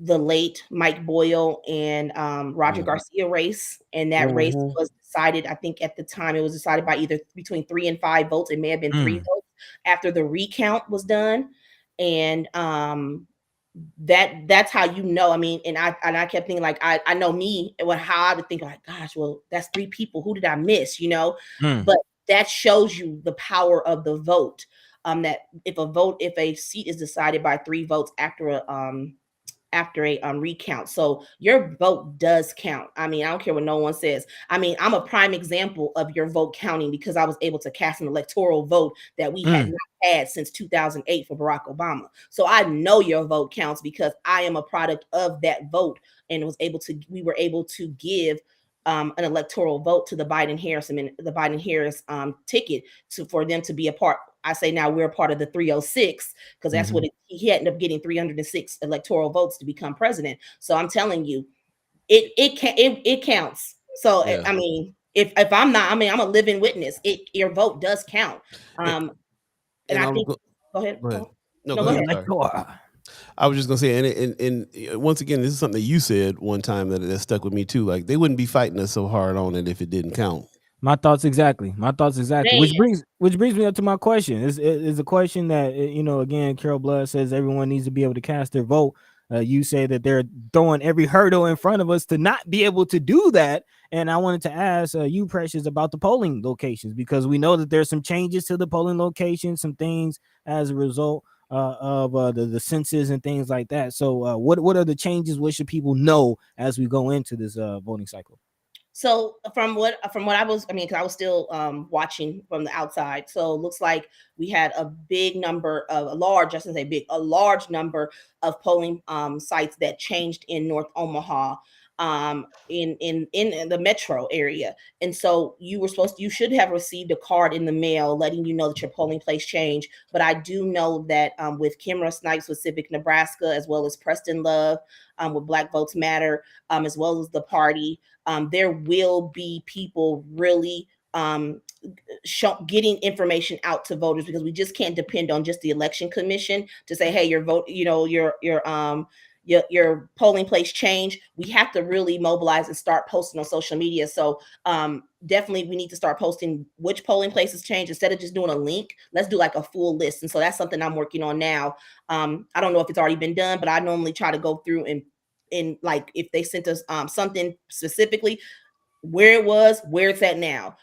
the late Mike Boyle and Roger Garcia race, and that race was decided. I think at the time it was decided by either between 3 and 5 votes. It may have been 3 votes after the recount was done, and that's how you know. I mean, and I kept thinking like I know me and how I would think like, gosh, well, that's 3 people. Who did I miss? But that shows you the power of the vote. That if a seat is decided by 3 votes after a recount, so your vote does count. I mean, I don't care what no one says. I mean, I'm a prime example of your vote counting because I was able to cast an electoral vote that we had not had since 2008 for Barack Obama. So I know your vote counts because I am a product of that vote, and we were able to give an electoral vote to the Biden-Harris ticket for them to be a part. I say now we're a part of the 306 because that's what he ended up getting 306 electoral votes to become president. So I'm telling you, it counts. So yeah. I mean, if I'm not, I mean, I'm a living witness. Your vote does count. And I think. Go ahead. No, go ahead. I was just gonna say, and once again, this is something that you said one time that stuck with me too. Like they wouldn't be fighting us so hard on it if it didn't count. My thoughts exactly. Man. Which brings me up to my question. Is a question that again, Carol Blood says everyone needs to be able to cast their vote. You say that they're throwing every hurdle in front of us to not be able to do that. And I wanted to ask you, Precious, about the polling locations, because we know that there's some changes to the polling locations, some things as a result of the census and things like that. So what are the changes? What should people know as we go into this voting cycle? So from what I was, because I was still watching from the outside. So it looks like we had a large number of polling sites that changed in North Omaha, in the metro area. And so you should have received a card in the mail letting you know that your polling place changed. But I do know that with Kimra Snipes with Civic Nebraska, as well as Preston Love with Black Votes Matter, as well as the party, there will be people really getting information out to voters, because we just can't depend on just the election commission to say, hey, your vote, your polling place change. We have to really mobilize and start posting on social media. So definitely we need to start posting which polling places change instead of just doing a link. Let's do like a full list. And so that's something I'm working on now. I don't know if it's already been done, but I normally try to go through and like if they sent us something specifically, where it was, where it's at now.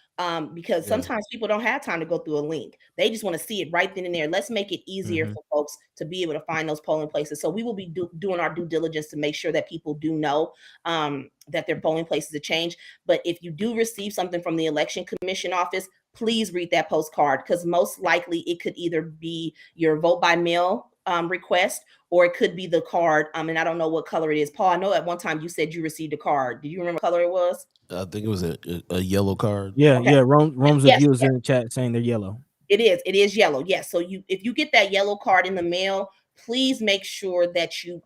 Because sometimes people don't have time to go through a link. They just want to see it right then and there. Let's make it easier for folks to be able to find those polling places. So we will be doing our due diligence to make sure that people do know that their polling places have changed. But if you do receive something from the Election Commission office, please read that postcard, because most likely it could either be your vote by mail request, or it could be the card. And I don't know what color it is. Paul, I know at one time you said you received a card. Do you remember what color it was? I think it was a yellow card. Yeah, okay. Yeah. Rome's viewers in the chat saying they're yellow. It is yellow. Yes. So if you get that yellow card in the mail, please make sure that you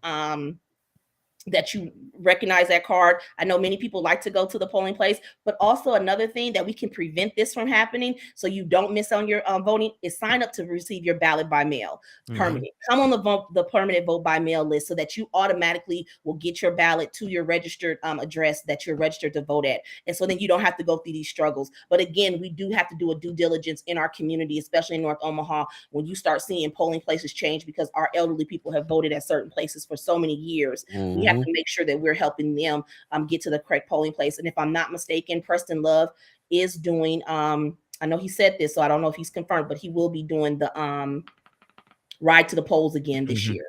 recognize that card. I know many people like to go to the polling place, but also another thing that we can prevent this from happening, so you don't miss on your voting, is sign up to receive your ballot by mail permanent. Come on the permanent vote by mail list, so that you automatically will get your ballot to your registered address that you're registered to vote at. And so then you don't have to go through these struggles. But again, we do have to do a due diligence in our community, especially in North Omaha, when you start seeing polling places change, because our elderly people have voted at certain places for so many years. We have to make sure that we're helping them get to the correct polling place. And if I'm not mistaken, Preston Love is doing, I know he said this, so I don't know if he's confirmed, but he will be doing the ride to the polls again this year.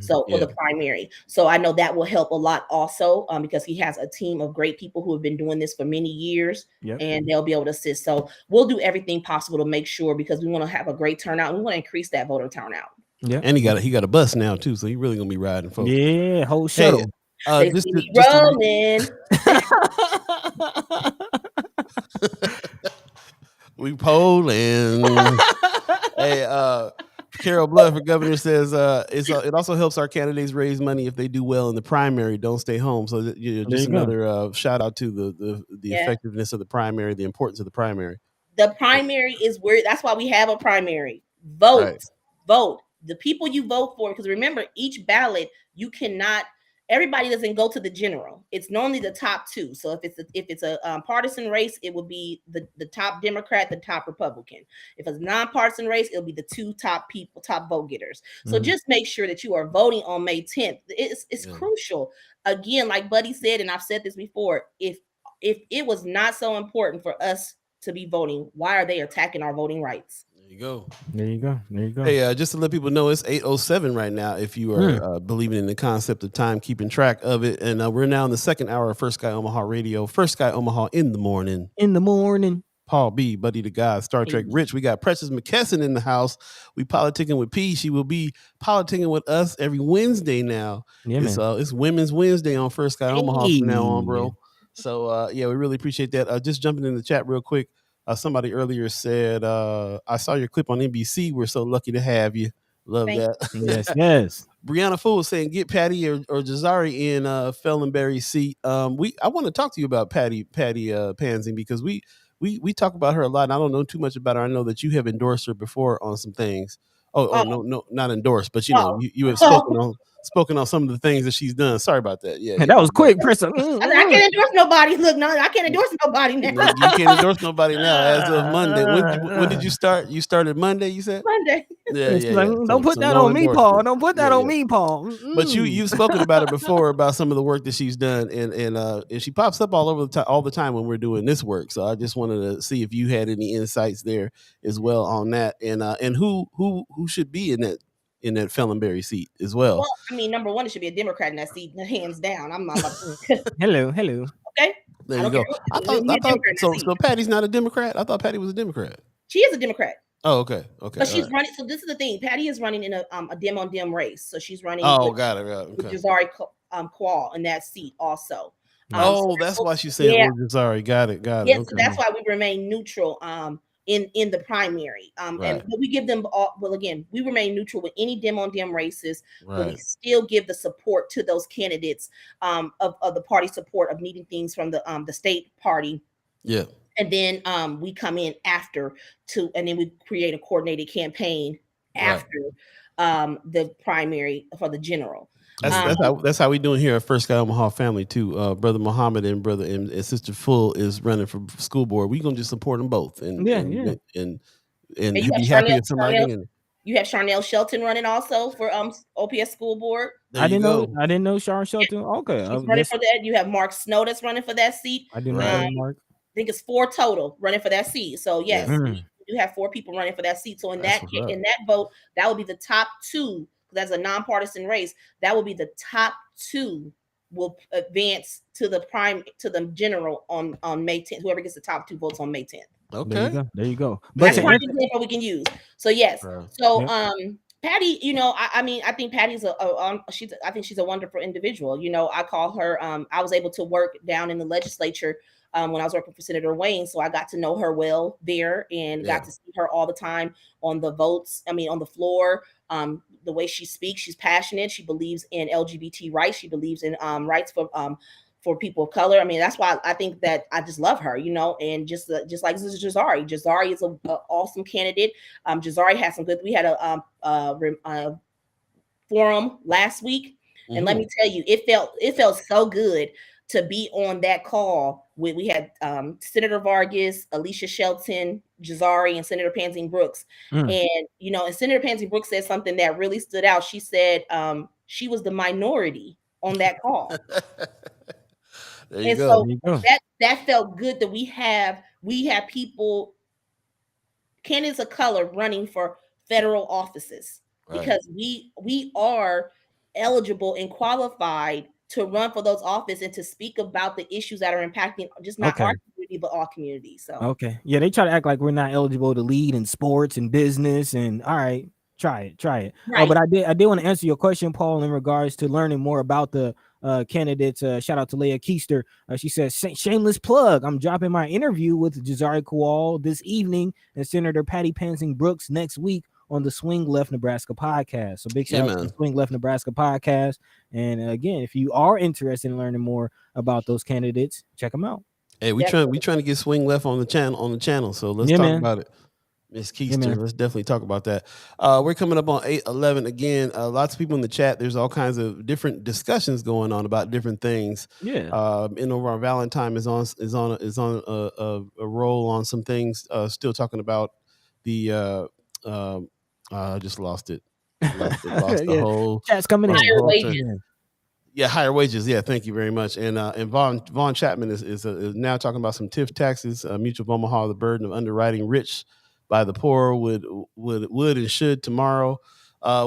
So for the primary. So I know that will help a lot also, because he has a team of great people who have been doing this for many years, and they'll be able to assist. So we'll do everything possible to make sure, because we want to have a great turnout, and we want to increase that voter turnout. Yeah, and he got a bus now too, so he really gonna be riding folks. Yeah, whole shuttle. Just rolling. We polling. Hey, Carol Blood for governor says it also helps our candidates raise money if they do well in the primary. Don't stay home. So just another shout out to the effectiveness of the primary, the importance of the primary. The primary is where, that's why we have a primary. Vote. The people you vote for, because remember, each ballot, you cannot, everybody doesn't go to the general. It's normally the top two. So if it's a partisan race, it would be the top Democrat, the top Republican. If it's a nonpartisan race, it'll be the two top vote getters. So just make sure that you are voting on May 10th. It's crucial. Again, like Buddy said, and I've said this before, if it was not so important for us to be voting, why are they attacking our voting rights? There you go. Hey, just to let people know, it's 8:07 right now. If you are believing in the concept of time, keeping track of it, and we're now in the second hour of First Sky Omaha Radio. First Sky Omaha in the morning. Paul B, Buddi3 Da Gawd, Star Trek Rich. We got Precious McKesson in the house. We politicking with P. She will be politicking with us every Wednesday now. Yeah, it's Women's Wednesday on First Sky Omaha from now on, bro. So we really appreciate that. Just jumping in the chat real quick. Somebody earlier said, I saw your clip on NBC. We're so lucky to have you. Love that. Yes. Brianna Fool was saying, get Patty or Jazari in Fellenberry's seat. I want to talk to you about Patty Pansing, because we talk about her a lot, and I don't know too much about her. I know that you have endorsed her before on some things. No, not endorsed, but you have spoken on some of the things that she's done. Sorry about that. That was quick, Preston. I can't endorse nobody. Look, no, I can't endorse nobody now. You can't endorse nobody now as of Monday. When did you start? You started Monday, you said? Monday. Don't put that on me, Paul. Don't put that on me, Paul. But you've spoken about it before, about some of the work that she's done, and she pops up all over all the time when we're doing this work. So I just wanted to see if you had any insights there as well on that, and who should be in that Fellenberry seat as well. Well, I mean, number one, it should be a Democrat in that seat, hands down. I'm not. Hello. Okay. There you go. I thought so. Patty's not a Democrat. I thought Patty was a Democrat. She is a Democrat. Oh, okay. But she's running. So this is the thing. Patty is running in a Dem on Dem race. So she's running. Oh, got it. Okay. Jazari Qual in that seat also. That's why she's saying Jazari. Got it. Yeah, so that's why we remain neutral. In the primary, but we give them all. Well, again, we remain neutral with any Dem on Dem races, but we still give the support to those candidates of the party support of needing things from the state party. Yeah. And then we come in after and then we create a coordinated campaign after the primary for the general. That's how we doing here at First Sky Omaha Family too. Brother Muhammad and Sister Full is running for school board. We gonna just support them both, and you'd be happy if somebody. You have Charnel Shelton running also for OPS school board. I didn't know Sharon Shelton. Okay, she's running for that. You have Mark Snow that's running for that seat. I didn't know Mark. I think it's 4 total running for that seat. So yes, you have 4 people running for that seat. So in that vote, that would be the top 2. That's a nonpartisan race. That will be the top 2 will advance to the general on May 10th. Whoever gets the top 2 votes on May 10th. Okay, there you go. That's one example we can use. So yes, so Patty, I think Patty's I think she's a wonderful individual. I call her. I was able to work down in the legislature when I was working for Senator Wayne, so I got to know her well there and got to see her all the time on the votes. On the floor. The way she speaks, she's passionate. She believes in LGBT rights. She believes in rights for people of color. That's why I think that I just love her, and just like this is Jazari. Jazari is an awesome candidate. Jazari has some good. We had a forum last week, and let me tell you, it felt so good to be on that call. We had Senator Vargas, Alicia Shelton, Jazari, and Senator Pansy Brooks. And Senator Pansy Brooks said something that really stood out. She said she was the minority on that call. There you go. So that felt good that we have people, candidates of color, running for federal offices because we are eligible and qualified to run for those offices and to speak about the issues that are impacting just not our community but all communities. So they try to act like we're not eligible to lead in sports and business, and all right, try it. Right. But I did want to answer your question, Paul, in regards to learning more about the candidates. Shout out to Leah Keister. She says, shameless plug, I'm dropping my interview with Jazari Kowal this evening and Senator Patty Pansy Brooks next week on the Swing Left Nebraska podcast. So big shout out to the Swing Left Nebraska podcast. And again, if you are interested in learning more about those candidates, check them out. Hey, we trying to get Swing Left on the channel. So let's talk about it. Miss Keister, let's definitely talk about that. We're coming up on 8:11 again. Lots of people in the chat. There's all kinds of different discussions going on about different things. Our Valentine is on a roll on some things. Still talking about the I just lost it. Lost the whole chat's coming in. Higher wages. Yeah, higher wages. Yeah, thank you very much. And Vaughn Chapman is now talking about some TIF taxes. Mutual of Omaha, the burden of underwriting rich by the poor would and should tomorrow.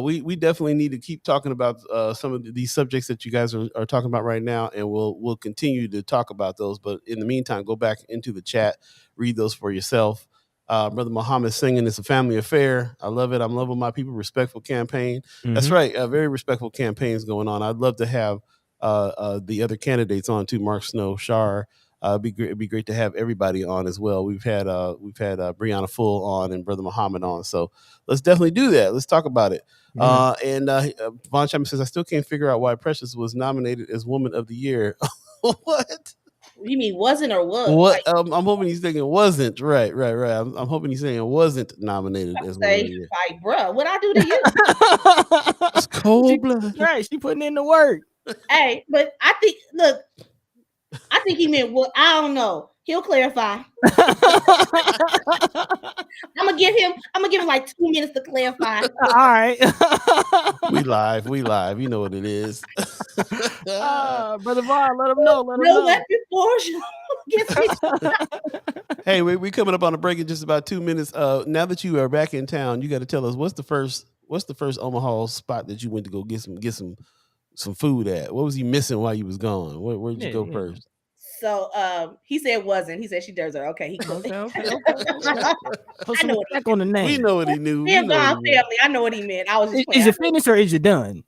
We definitely need to keep talking about some of these subjects that you guys are talking about right now, and we'll continue to talk about those. But in the meantime, go back into the chat, read those for yourself. Brother Muhammad singing, "It's a family affair." I love it. I'm loving my people. Respectful campaign. That's right. Very respectful campaigns going on. I'd love to have the other candidates on too. Mark Snow, Shar. It'd be great to have everybody on as well. We've had Brianna Full on and Brother Muhammad on. So let's definitely do that. Let's talk about it. And Von Chapman says, I still can't figure out why Precious was nominated as Woman of the Year. What? You mean wasn't or was? What? I'm hoping he's thinking wasn't. Right. I'm hoping he's saying it wasn't nominated as Woman of the Year. Like, bruh, what I do to you? It's cold blood. Right. She putting in the work. Hey, but I think he meant what? I don't know. He'll clarify. I'm gonna give him like 2 minutes to clarify. All right. We live. You know what it is. Brother Vaughn, let him know. Hey, we coming up on a break in just about 2 minutes. Now that you are back in town, you got to tell us what's the first Omaha spot that you went to go get some food at? What was he missing while you was gone? Where did you go first? So he said wasn't. He said she does it. Okay. Okay. Put some respect on the name. We know what he knew. I know what he meant. I was just is it finished or is it done?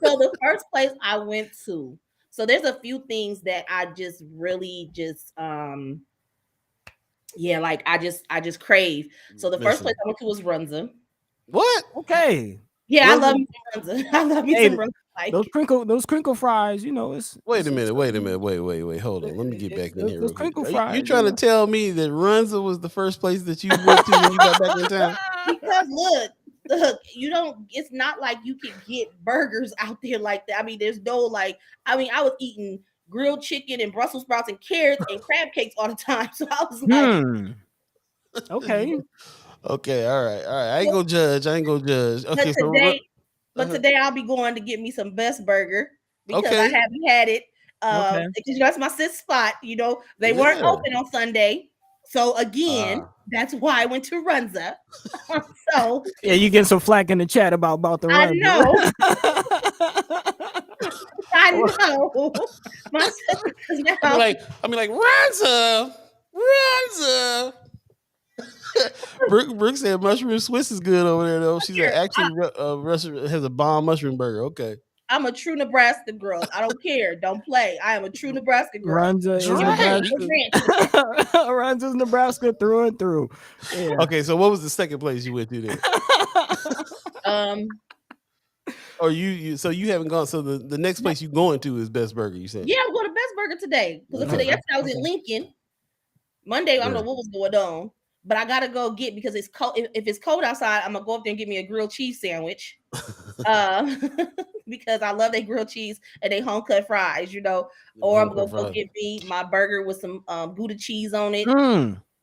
So the first place I went to. So there's a few things that I just really I just crave. So the first place I went to was Runza. What? Okay. Yeah, I love me some Runza. I love me some Runza. Like, those crinkle fries, it's. Wait a minute. Wait. Hold on. Let me get back in here. Those crinkle fries. You trying to tell me that Runza was the first place that you went to when you got back in town? Because look, it's not like you can get burgers out there like that. There's no I was eating grilled chicken and Brussels sprouts and carrots and crab cakes all the time. So I was like, Okay. Okay, all right. I ain't gonna judge. Okay, but today I'll be going to get me some Best Burger because I okay. haven't had it. Okay. That's my sis spot. They weren't open on Sunday, so again, that's why I went to Runza. So yeah, you get some flack in the chat about the I run. know. I know. My sister now. I'm like, Ranza. Brooke said mushroom Swiss is good over there though. She said actually has a bomb mushroom burger. Okay. I'm a true Nebraska girl. I don't care. Don't play. I am a true Nebraska girl. Runza is Nebraska. Runza's Nebraska through and through. Yeah. Okay, so what was the second place you went to then? Or so you haven't gone. So the next place you going to is Best Burger. You said? Yeah, I'm going to Best Burger today because yesterday I was in Lincoln. Monday I don't know what was going on, but I gotta go get because it's cold. If it's cold outside, I'm gonna go up there and get me a grilled cheese sandwich. Because I love their grilled cheese and they home cut fries, or I'm gonna go get me my burger with some Gouda cheese on it,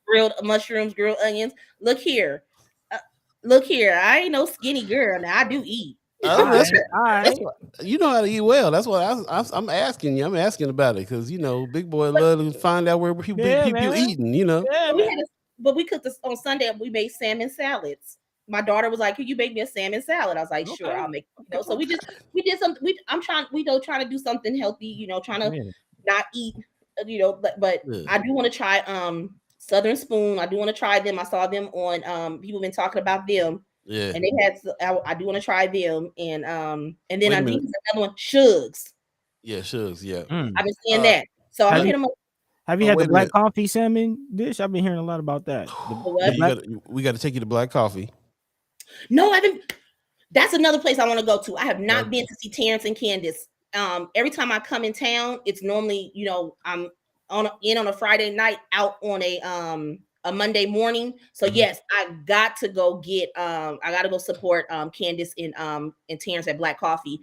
grilled mushrooms, grilled onions. Look here. I ain't no skinny girl. Now I do eat. All right. You know how to eat well. That's what I'm asking you. I'm asking about it because big boy love to find out where people eating. Yeah, but we cooked this on Sunday. We made salmon salads. My daughter was like, "Could you make me a salmon salad?" I was like, "Sure, I'll make." So we did something. I'm trying to do something healthy. Trying to not eat. But I do want to try Southern Spoon. I do want to try them. I saw them on people been talking about them. Yeah, and they had. I do want to try them, and then I think another one, Shugs. Yeah, Shugs. Yeah, I've been seeing that. So I'm hit them up. Have you had the black coffee salmon dish? I've been hearing a lot about that. We got to take you to black coffee. No, I haven't. That's another place I want to go to. I have not been to see Terrence and Candace. Every time I come in town, it's normally I'm on a Friday night, out on a Monday morning. So yes, I got to go get I got to go support Candace and Terrence at Black Coffee.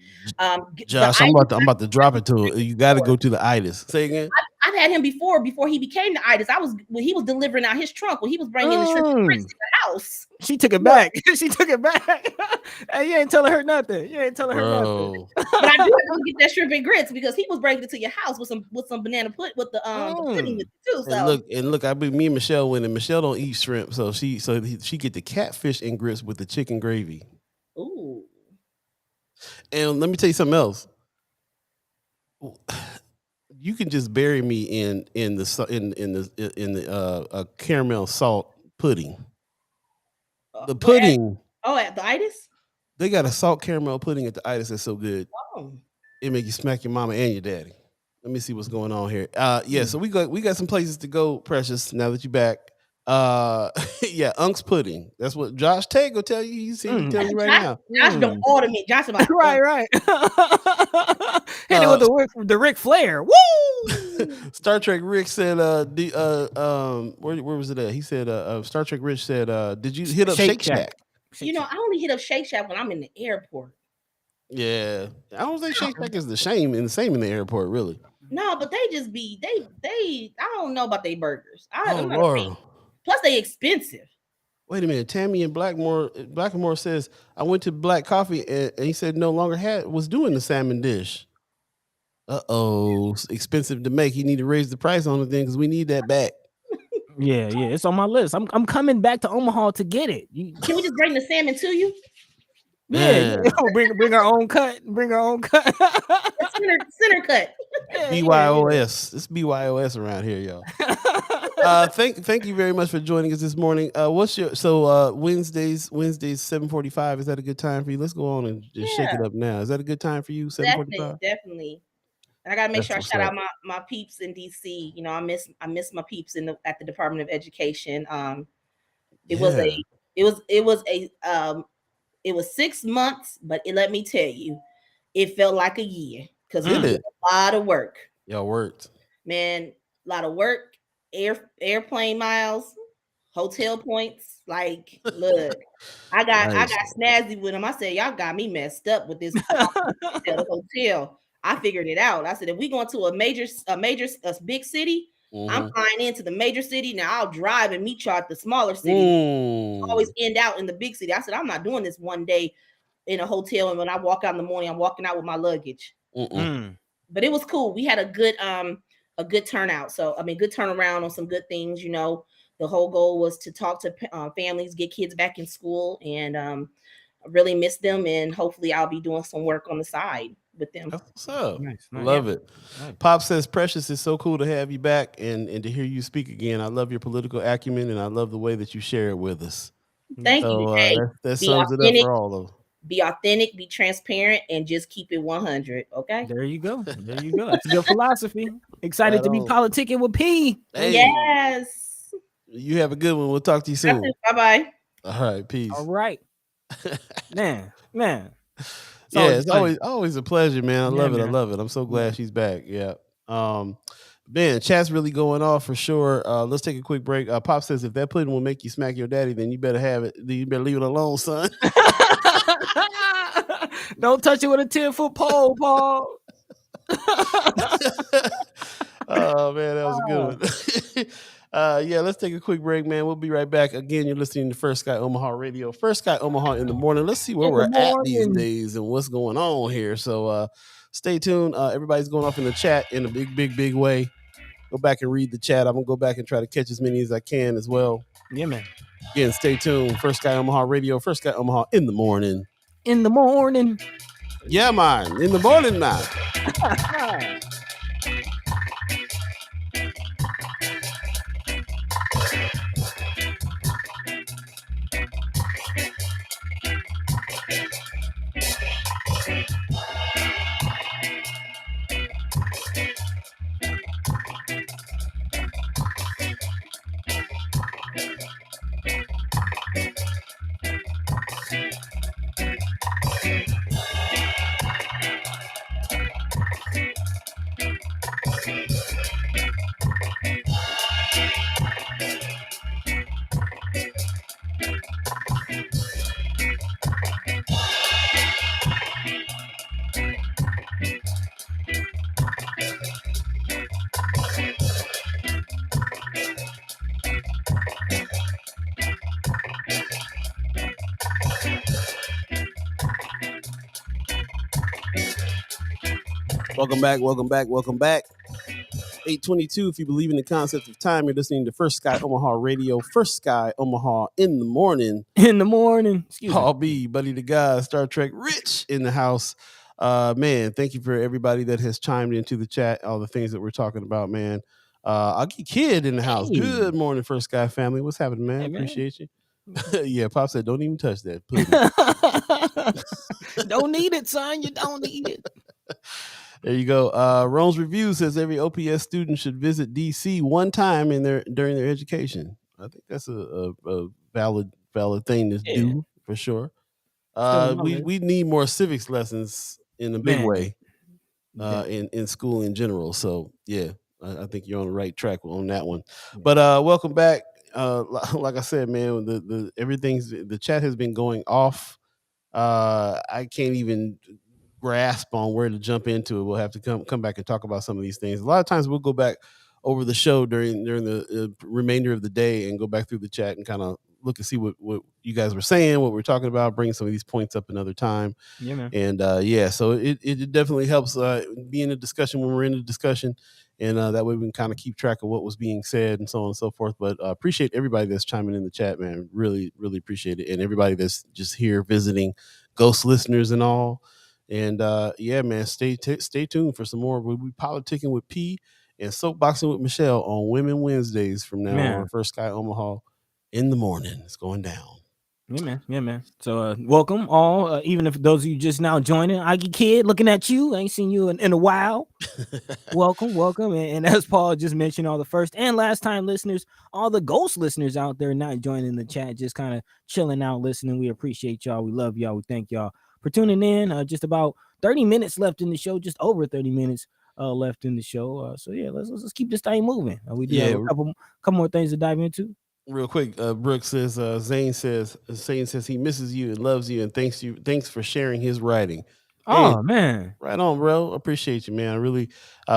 Josh, I'm about to drop it to it. You got to go to the Itis. Say again. I've had him before he became the Itis. When he was delivering out his trunk, when he was bringing the shrimp and grits to the house. She took it back. She took it back. Hey, you ain't telling her nothing. But I do have to get that shrimp and grits because he was bringing it to your house with some banana pudding with the pudding with it too. So and look, me and Michelle went, and Michelle don't eat shrimp, so she get the catfish and grits with the chicken gravy. Ooh. And let me tell you something else. You can just bury me in the caramel salt pudding. The pudding. At the Itis? They got a salt caramel pudding at the Itis that's so good. Oh. It make you smack your mama and your daddy. Let me see what's going on here. So we got some places to go, Precious, now that you're back. Unc's pudding. That's what Josh Tay will tell you. He's telling you right now. Josh don't order me. Josh about right. Hit it with the Ric Flair. Woo! Star Trek Rick said where was it at? He said Star Trek Rich said did you hit up Shake Shack? I only hit up Shake Shack when I'm in the airport. Yeah. I don't think Shake Shack is the same in the airport, really. No, but they just be they I don't know about their burgers. Lord. Plus they expensive. Wait a minute. Tammy and Blackamore says I went to Black Coffee and he said no longer was doing the salmon dish. Expensive to make. He need to raise the price on it then because we need that back. Yeah, it's on my list. I'm coming back to Omaha to get it. Can we just bring the salmon to you? Yeah. Bring our own cut. Center cut. BYOS. It's BYOS around here, y'all. Thank you very much for joining us this morning. What's your Wednesdays 7:45? Is that a good time for you? Let's go on and just shake it up now. Is that a good time for you? 7:45. Definitely. And I gotta make sure I shout out my peeps in DC. I miss my peeps at the Department of Education. It was 6 months, but let me tell you, it felt like a year because we did a lot of work. Y'all worked, man. A lot of work, airplane miles, hotel points. Like, look, I got snazzy with them. I said, y'all got me messed up with this hotel. I figured it out. I said, if we going to a big city, I'm flying into the major city. Now I'll drive and meet y'all at the smaller city. Always end out in the big city. I said, I'm not doing this one day in a hotel. And when I walk out in the morning, I'm walking out with my luggage. But it was cool. We had a good turnout. So, I mean, good turnaround on some good things. You know, the whole goal was to talk to families, get kids back in school, and I really miss them. And hopefully I'll be doing some work on the side with them. That's what's up. Nice. Love it. Nice. Pop says, Precious, it's so cool to have you back and to hear you speak again. I love your political acumen, and I love the way that you share it with us. Thank you. Hey, that sums it up for all of them. Be authentic, be transparent, and just keep it 100. Okay. There you go. That's a good philosophy. Excited right to be politicking with P. Hey. Yes. You have a good one. We'll talk to you soon. Bye-bye. All right. Peace. All right. man. It's always a pleasure, man. I love it. I'm so glad she's back. Yeah. Man, chat's really going off for sure. Let's take a quick break. Pop says, if that pudding will make you smack your daddy, then you better have it. You better leave it alone, son. Don't touch it with a 10-foot pole, Paul. Oh man, that was a good one. Let's take a quick break, man. We'll be right back. Again, you're listening to First Sky Omaha Radio. First Sky Omaha in the morning. Let's see where we're at these days and what's going on here. So stay tuned. Everybody's going off in the chat in a big way. Go back and read the chat. I'm gonna go back and try to catch as many as I can as well. Yeah, man. Again, stay tuned. First Sky Omaha Radio. First Sky Omaha in the morning. In the morning. Yeah, man. In the morning, man. Welcome back. 8:22. If you believe in the concept of time, you're listening to First Sky Omaha Radio. First Sky Omaha in the morning. Paul B, Buddi3 Da Gawd, Star Trek Rich in the house. Man, thank you for everybody that has chimed into the chat, all the things that we're talking about, man. I'll get Kid in the house. Hey. Good morning, First Sky family. What's happening, man? Hey, man. Appreciate you. Yeah, Pop said, don't even touch that. Don't need it, son. You don't need it. There you go. Rome's Review says every OPS student should visit DC one time during their education. I think that's a valid thing to do for sure. We need more civics lessons in a big way in school in general. So yeah, I think you're on the right track on that one. But welcome back. Like I said, man, the chat has been going off. I can't even grasp on where to jump into it. We'll have to come back and talk about some of these things. A lot of times we'll go back over the show during the remainder of the day and go back through the chat and kind of look and see what you guys were saying, what we're talking about, bring some of these points up another time. Yeah, man. And so it definitely helps be in a discussion when we're in a discussion. And that way we can kind of keep track of what was being said and so on and so forth. But appreciate everybody that's chiming in the chat, man. Really, really appreciate it. And everybody that's just here visiting, ghost listeners and all. And man, stay tuned for some more. We'll be politicking with P and soapboxing with Michelle on Women Wednesdays from now on. First Sky Omaha in the morning. It's going down. Yeah, man. So welcome all, even if those of you just now joining. Aggie Kid, looking at you. I ain't seen you in a while. welcome. And as Paul just mentioned, all the first and last time listeners, all the ghost listeners out there not joining the chat, just kind of chilling out, listening. We appreciate y'all. We love y'all. We thank y'all for tuning in. Just about 30 minutes left in the show, just over 30 minutes left in the show. So yeah, let's keep this thing moving. We do have a couple more things to dive into. Real quick, Brooke says, Zane says he misses you and loves you and thanks for sharing his writing. Oh, man. Right on, bro. Appreciate you, man. I really,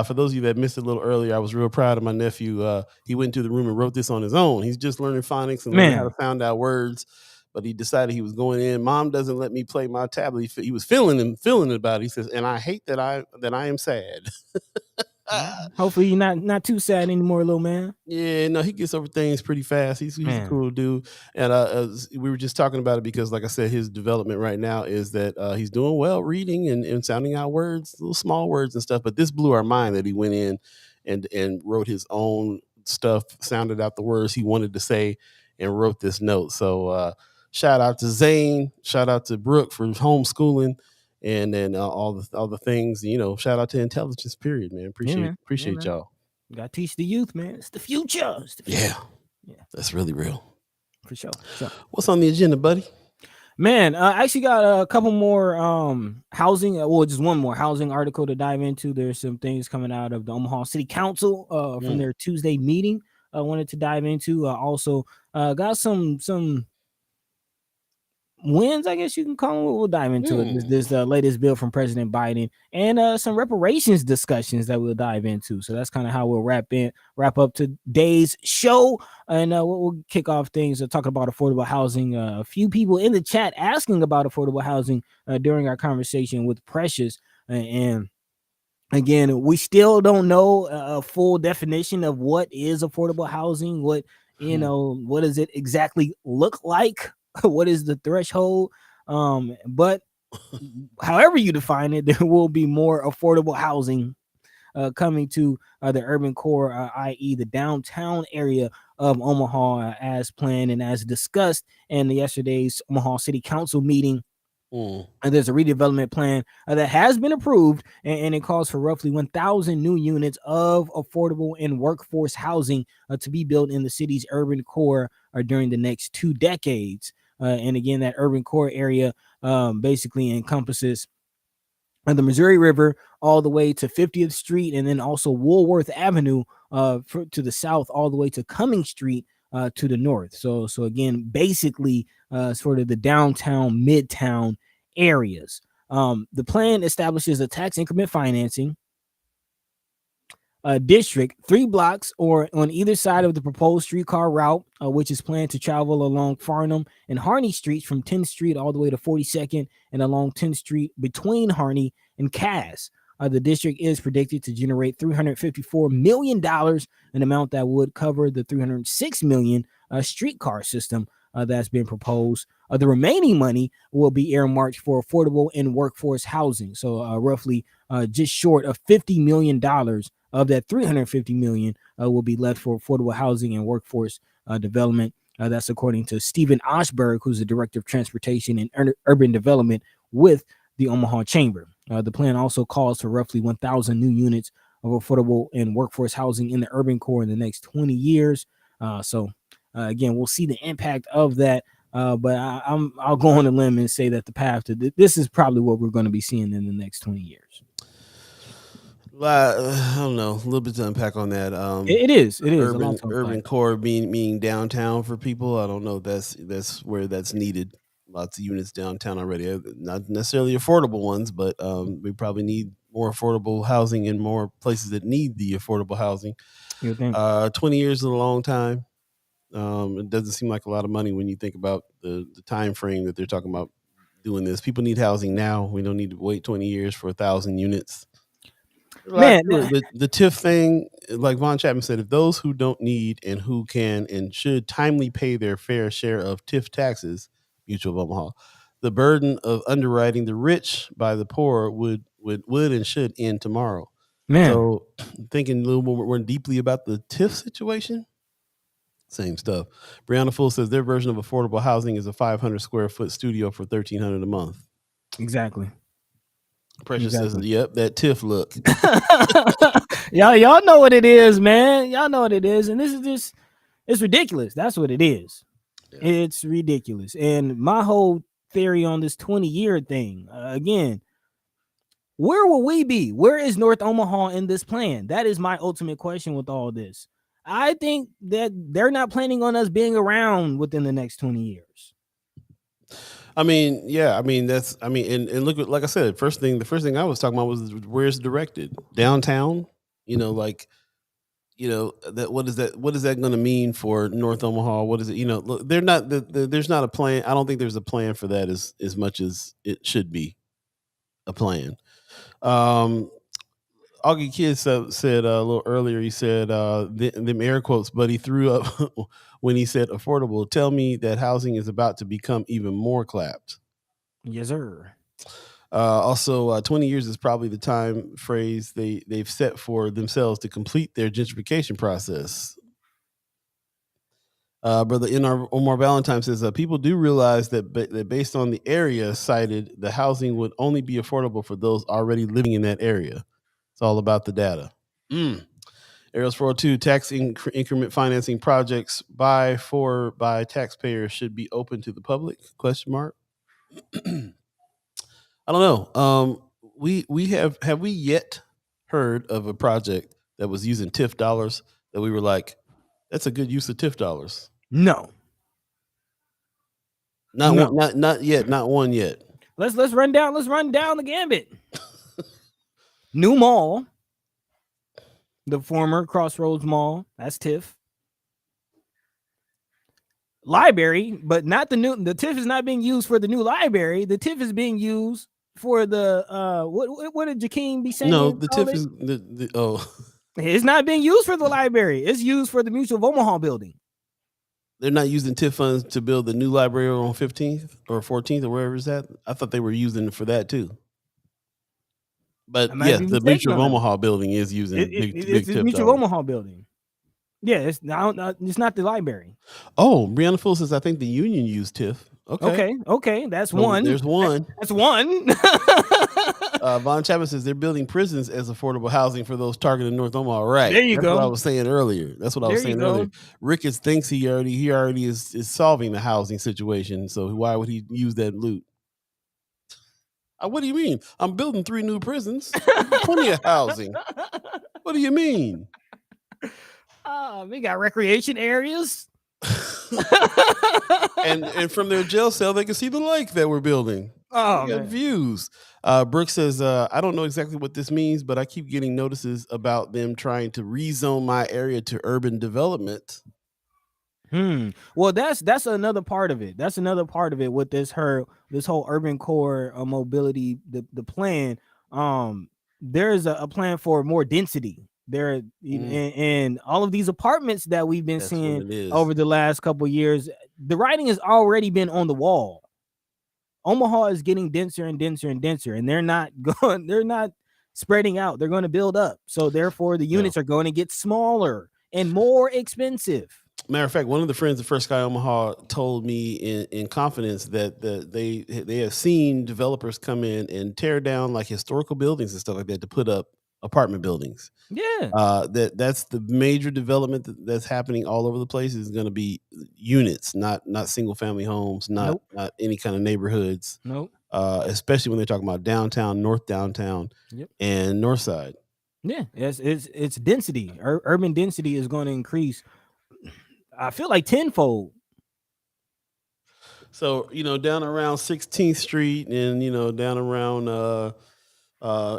for those of you that missed it a little earlier, I was real proud of my nephew. He went into the room and wrote this on his own. He's just learning phonics and learning how to sound out words, but he decided he was going in. Mom doesn't let me play my tablet. He was feeling it about it. He says, and I hate that I am sad. Hopefully you're not too sad anymore, little man. Yeah, no, he gets over things pretty fast. He's a cool dude, and we were just talking about it because, like I said, his development right now is that he's doing well reading and sounding out words, little small words and stuff. But this blew our mind that he went in and wrote his own stuff, sounded out the words he wanted to say, and wrote this note. So shout out to Zane, shout out to Brooke for homeschooling. And then all the things, shout out to intelligence, period, man. Appreciate y'all. You gotta teach the youth, man. It's the future. Yeah, that's really real. For sure. What's on the agenda, buddy? Man, I actually got a couple more housing, just one more housing article to dive into. There's some things coming out of the Omaha City Council from their Tuesday meeting I wanted to dive into. Also got some wins, I guess you can call them. We'll dive into it. This latest bill from President Biden and some reparations discussions that we'll dive into. So that's kind of how we'll wrap up today's show. And we'll kick off things talking about affordable housing. A few people in the chat asking about affordable housing during our conversation with Precious. And again, we still don't know a full definition of what is affordable housing. What does it exactly look like? What is the threshold? But however you define it, there will be more affordable housing coming to the urban core, i.e. the downtown area of Omaha, as planned and as discussed in yesterday's Omaha City Council meeting. And there's a redevelopment plan that has been approved, and it calls for roughly 1,000 new units of affordable and workforce housing to be built in the city's urban core during the next 2 decades. And again, that urban core area basically encompasses the Missouri River all the way to 50th Street, and then also Woolworth Avenue to the south, all the way to Cumming Street to the north. So again, basically sort of the downtown, midtown areas. The plan establishes a tax increment financing district 3 blocks or on either side of the proposed streetcar route, which is planned to travel along Farnham and Harney streets from 10th Street all the way to 42nd and along 10th Street between Harney and Cass. The district is predicted to generate $354 million, an amount that would cover the $306 million streetcar system that's been proposed. The remaining money will be earmarked for affordable and workforce housing. So roughly just short of $50 million of that $350 million will be left for affordable housing and workforce development. That's according to Stephen Oshberg, who's the director of transportation and urban development with the Omaha Chamber. The plan also calls for roughly 1,000 new units of affordable and workforce housing in the urban core in the next 20 years. Again, we'll see the impact of that. But I'll go on a limb and say that the path to this is probably what we're going to be seeing in the next 20 years. I don't know, a little bit to unpack on that. It is urban core meaning downtown for people. I don't know. That's where that's needed. Lots of units downtown already, not necessarily affordable ones, but we probably need more affordable housing in more places that need the affordable housing. 20 years is a long time. It doesn't seem like a lot of money when you think about the time frame that they're talking about doing this. People need housing now. We don't need to wait 20 years for 1,000 units. Man, the TIF thing, like Von Chapman said, if those who don't need and who can and should timely pay their fair share of TIF taxes, Mutual of Omaha, the burden of underwriting the rich by the poor would and should end tomorrow. Man. So thinking a little more deeply about the TIF situation, same stuff. Brianna Full says their version of affordable housing is a 500 square foot studio for $1,300 a month. Exactly. Precious says, "Yep, that TIF look." y'all know what it is, man. Y'all know what it is, and this is just it's ridiculous. That's what it is. Yeah. It's ridiculous. And my whole theory on this 20-year thing, again, where will we be? Where is North Omaha in this plan? That is my ultimate question with all this. I think that they're not planning on us being around within the next 20 years. I mean, yeah, I mean and look at, like I said, the first thing I was talking about was where it's directed. Downtown, like, that what is that going to mean for North Omaha? What is it? Look, they're not there's not a plan. I don't think there's a plan for that as much as it should be a plan. Augie Kid said a little earlier, he said, them air quotes, but he threw up when he said affordable. Tell me that housing is about to become even more clapped. Yes, sir. Also, 20 years is probably the time phrase they've set for themselves to complete their gentrification process. Brother Omar Valentine says, people do realize that based on the area cited, the housing would only be affordable for those already living in that area. It's all about the data. Aerials 402, tax increment financing projects by taxpayers should be open to the public? ? I don't know. We have we yet heard of a project that was using TIF dollars that we were like, that's a good use of TIF dollars? No. Not yet. Not one yet. Let's run down the gambit. New Mall, the former Crossroads Mall, that's TIF. Library, but not the new. The TIF is not being used for the new library. The TIF is being used for the what did Jakeem be saying? No, the TIF is It's not being used for the library. It's used for the Mutual of Omaha building. They're not using TIF funds to build the new library on 15th or 14th or wherever it's at. I thought they were using it for that too. But yeah, the Mutual of Omaha building is using big TIF Mutual of Omaha building. Yeah, it's not the library. Oh, Brianna Full says, I think the union used TIF. Okay. That's one. There's one. That's one. Von Chapman says they're building prisons as affordable housing for those targeted North Omaha. Right. There you go. What I was saying earlier. That's what I was saying earlier. Ricketts thinks he already is solving the housing situation. So why would he use that loot? What do you mean? I'm building 3 new prisons. Plenty of housing. What do you mean? We got recreation areas. and from their jail cell, they can see the lake that we're building. Oh, got views. Brooke says, I don't know exactly what this means, but I keep getting notices about them trying to rezone my area to urban development. Well, that's another part of it. That's another part of it with this whole urban core mobility, the plan. There's a plan for more density there, and all of these apartments that we've been seeing over the last couple of years. The writing has already been on the wall. Omaha is getting denser and denser and denser, and they're not spreading out. They're going to build up. So therefore, the units are going to get smaller and more expensive. Matter of fact, one of the friends at First Sky Omaha told me in confidence that they have seen developers come in and tear down like historical buildings and stuff like that to put up apartment buildings. Yeah. That's the major development that's happening all over the place is going to be units, not single family homes, not any kind of neighborhoods. Nope. Especially when they're talking about downtown, north downtown, and north side. Yeah, it's density. Urban density is going to increase. I feel like tenfold. So, down around 16th Street and, down around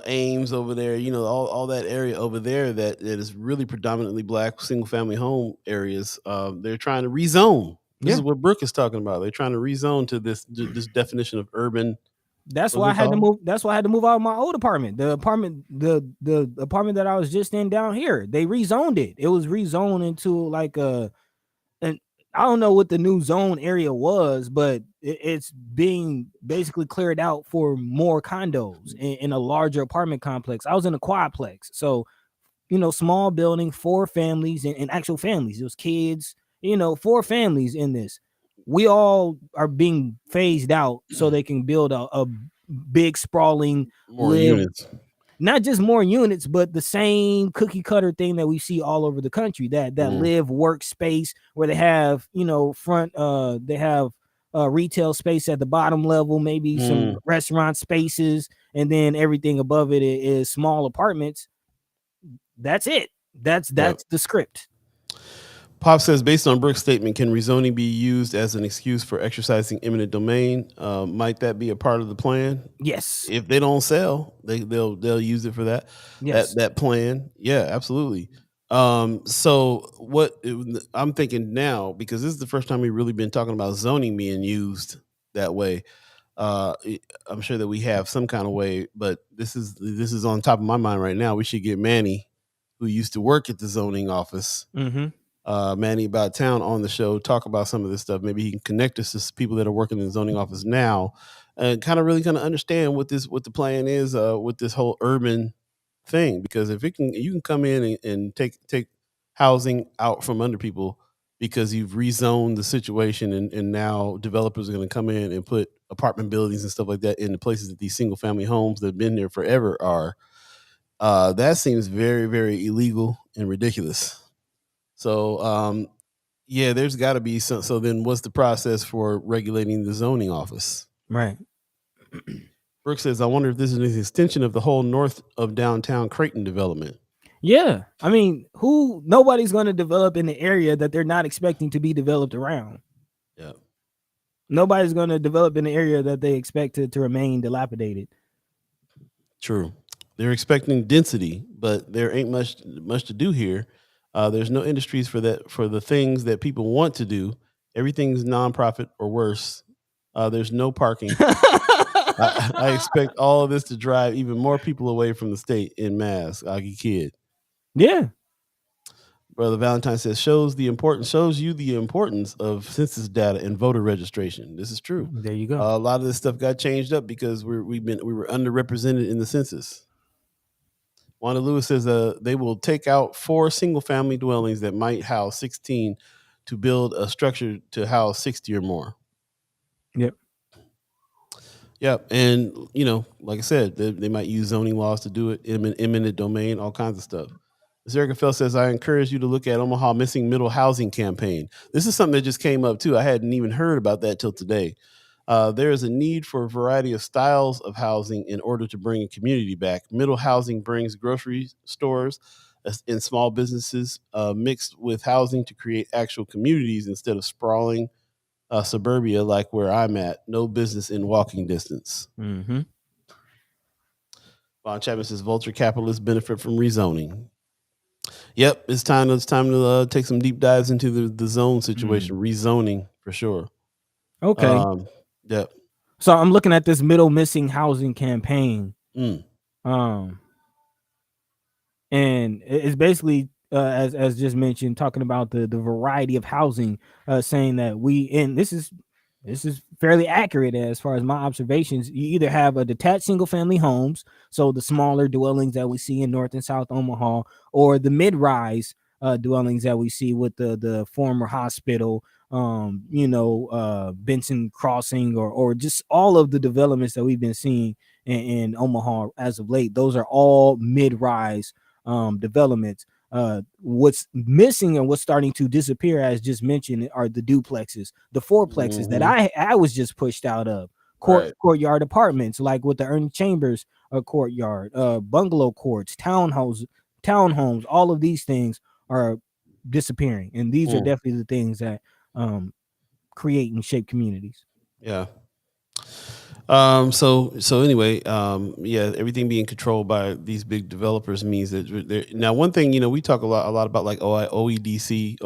Ames over there, all that area over there that is really predominantly black single family home areas. They're trying to rezone. This is what Brooke is talking about. They're trying to rezone to this definition of urban. That's why I had to move. That's why I had to move out of my old apartment. The apartment that I was just in down here, they rezoned it. It was rezoned into like and I don't know what the new zone area was, but it's being basically cleared out for more condos in a larger apartment complex. I was in a quadplex, so small building, 4 families and actual families. It was kids, 4 families in this. We all are being phased out so they can build a big sprawling more units. Not just more units, but the same cookie cutter thing that we see all over the country, that live workspace where they have, they have retail space at the bottom level, maybe some restaurant spaces, and then everything above it is small apartments. That's it. That's the script. Pop says, based on Brooks' statement, can rezoning be used as an excuse for exercising eminent domain? Might that be a part of the plan? Yes. If they don't sell, they'll use it for that. Yes. That plan. Yeah, absolutely. So what I'm thinking now, because this is the first time we've really been talking about zoning being used that way. I'm sure that we have some kind of way, but this is on top of my mind right now. We should get Manny, who used to work at the zoning office. Manny About Town on the show, talk about some of this stuff. Maybe he can connect us to people that are working in the zoning office now and kind of understand what the plan is with this whole urban thing. Because if you can come in and take housing out from under people because you've rezoned the situation, and now developers are going to come in and put apartment buildings and stuff like that in the places that these single family homes that have been there forever are. That seems very, very illegal and ridiculous. So, yeah, there's got to be some. So then, what's the process for regulating the zoning office? Right. Brooke says, "I wonder if this is an extension of the whole north of downtown Creighton development." Yeah, I mean, nobody's going to develop in the area that they're not expecting to be developed around. Yeah. Nobody's going to develop in the area that they expect to remain dilapidated. True. They're expecting density, but there ain't much to do here. There's no industries for the things that people want to do. Everything's nonprofit or worse. There's no parking. I expect all of this to drive even more people away from the state in mass. Aggie Kid. Yeah. Brother Valentine says, shows you the importance of census data and voter registration. This is true. There you go. A lot of this stuff got changed up because we were underrepresented in the census. Wanda Lewis says they will take out 4 single family dwellings that might house 16 to build a structure to house 60 or more. Yep. Yep. And, like I said, they might use zoning laws to do it, eminent domain, all kinds of stuff. Erica Fell says, I encourage you to look at Omaha Missing Middle Housing Campaign. This is something that just came up, too. I hadn't even heard about that till today. There is a need for a variety of styles of housing in order to bring a community back. Middle housing brings grocery stores and small businesses mixed with housing to create actual communities instead of sprawling suburbia like where I'm at. No business in walking distance. Mm-hmm. Von Chapman says, vulture capitalists benefit from rezoning. Yep, it's time to take some deep dives into the zone situation, rezoning for sure. Okay. Yep. So I'm looking at this middle missing housing campaign. And it's basically as just mentioned, talking about the variety of housing, saying that this is fairly accurate as far as my observations. You either have a detached single family homes, so the smaller dwellings that we see in North and South Omaha, or the mid-rise dwellings that we see with the former hospital, Benson Crossing, or just all of the developments that we've been seeing in Omaha as of late. Those are all mid-rise developments. What's missing and what's starting to disappear, as just mentioned, are the duplexes, the fourplexes that I was just pushed out of. Courtyard apartments, like with the Ernie Chambers courtyard, bungalow courts, townhomes, all of these things are disappearing, and these are definitely the things that create and shape communities. Yeah. So anyway, yeah, everything being controlled by these big developers means that now one thing, we talk a lot about like OIDC,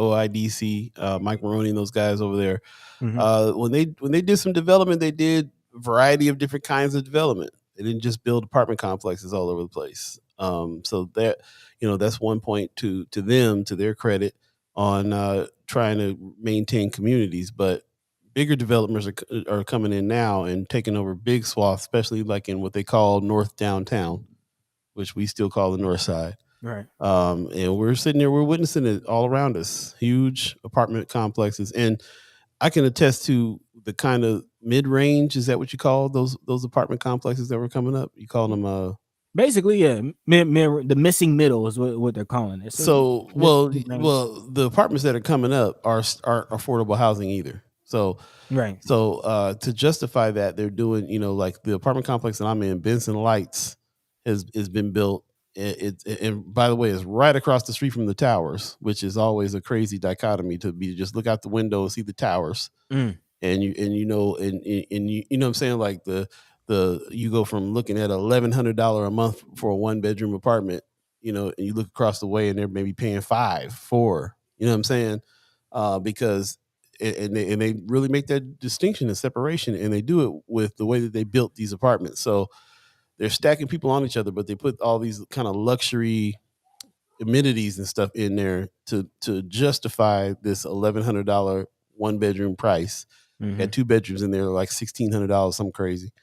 Mike Maroney and those guys over there. When they did some development, they did a variety of different kinds of development. They didn't just build apartment complexes all over the place. So that, that's one point to them, to their credit, on trying to maintain communities. But bigger developers are coming in now and taking over big swaths, especially like in what they call North Downtown, which we still call the North Side. Right. And we're sitting there, we're witnessing it all around us, huge apartment complexes. And I can attest to the kind of mid-range, is that what you call those apartment complexes that were coming up? You call them basically, yeah, the missing middle is what they're calling it. So the apartments that are coming up aren't affordable housing either. So right. So to justify that, they're doing, like the apartment complex that I'm in, Benson Lights, has been built and by the way, it's right across the street from the towers, which is always a crazy dichotomy to be just look out the window and see the towers, and you know what I'm saying, like the you go from looking at $1,100 a month for a 1-bedroom apartment, you know, and you look across the way and they're maybe paying $5, $4, you know what I'm saying, because and they really make that distinction and separation, and they do it with the way that they built these apartments. So they're stacking people on each other, but they put all these kind of luxury amenities and stuff in there to justify this $1,100 1-bedroom price. Got 2 bedrooms in there, like $1,600, something crazy.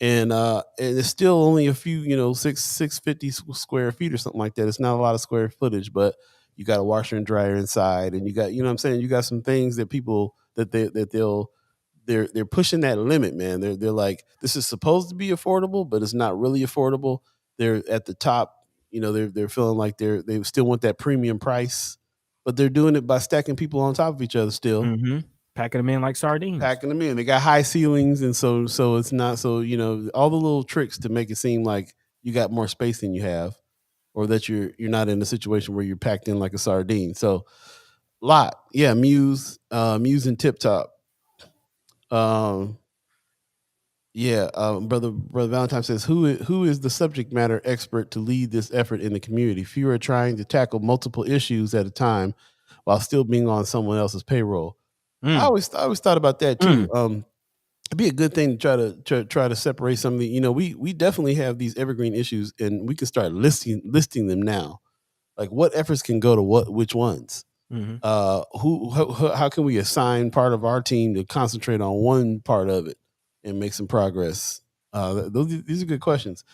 And it's still only a few, you know, 650 square feet or something like that. It's not a lot of square footage, but you got a washer and dryer inside, and you got, you know what I'm saying, you got some things that people they're pushing that limit, man. They're like, this is supposed to be affordable, but it's not really affordable. They're at the top, you know, they're feeling like they still want that premium price, but they're doing it by stacking people on top of each other still. Packing them in like sardines. Packing them in. They got high ceilings, and so it's not so, you know, all the little tricks to make it seem like you got more space than you have, or that you're not in a situation where you're packed in like a sardine. So Muse and Tip Top. Brother Valentine says, who is the subject matter expert to lead this effort in the community? Few are trying to tackle multiple issues at a time while still being on someone else's payroll. I always thought about that too. It'd be a good thing to try to separate some of the, you know, we definitely have these evergreen issues, and we can start listing them now. Like, what efforts can go to which ones? How can we assign part of our team to concentrate on one part of it and make some progress? These are good questions.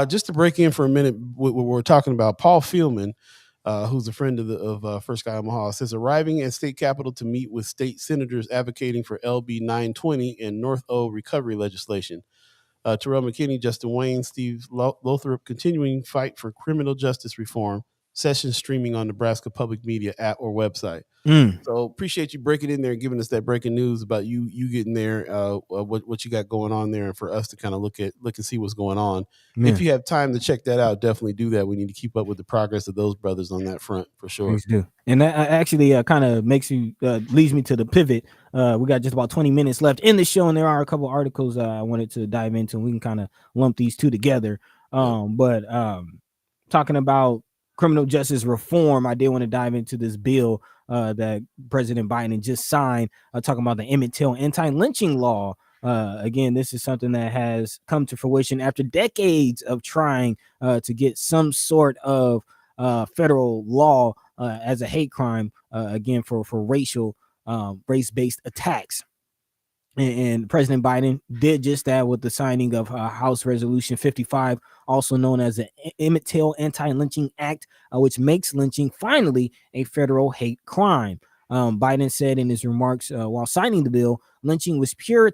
Just to break in for a minute, what we're talking about, Paul Fieldman, who's a friend of First Sky Omaha, says arriving at state capitol to meet with state senators advocating for LB 920 and North O recovery legislation. Terrell McKinney, Justin Wayne, Steve Lothrop continuing fight for criminal justice reform. Session streaming on Nebraska Public Media app or website. So appreciate you breaking in there and giving us that breaking news about you getting there, what you got going on there, and for us to kind of look and see what's going on. If you have time to check that out, definitely do that. We need to keep up with the progress of those brothers on that front for sure. Please do. And that actually kind of makes you leads me to the pivot. We got just about 20 minutes left in the show, and there are a couple articles I wanted to dive into, and we can kind of lump these two together. But talking about criminal justice reform, I did want to dive into this bill that President Biden just signed, talking about the Emmett Till anti-lynching law. Again, this is something that has come to fruition after decades of trying to get some sort of federal law as a hate crime, again, for race-based attacks. And President Biden did just that with the signing of House Resolution 55, also known as the Emmett Till Anti-Lynching Act, which makes lynching finally a federal hate crime. Biden said in his remarks while signing the bill, lynching was pure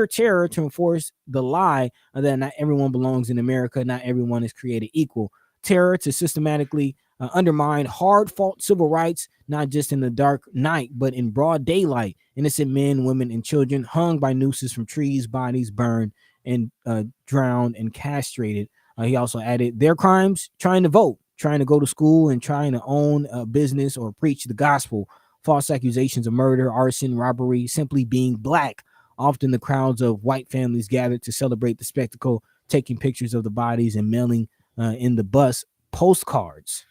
terror to enforce the lie that not everyone belongs in America, not everyone is created equal. Terror to systematically undermine hard-fought civil rights, not just in the dark night, but in broad daylight. Innocent men, women, and children hung by nooses from trees, bodies burned and drowned and castrated. He also added their crimes: trying to vote, trying to go to school, and trying to own a business or preach the gospel. False accusations of murder, arson, robbery, simply being black. Often the crowds of white families gathered to celebrate the spectacle, taking pictures of the bodies and mailing in the bus postcards.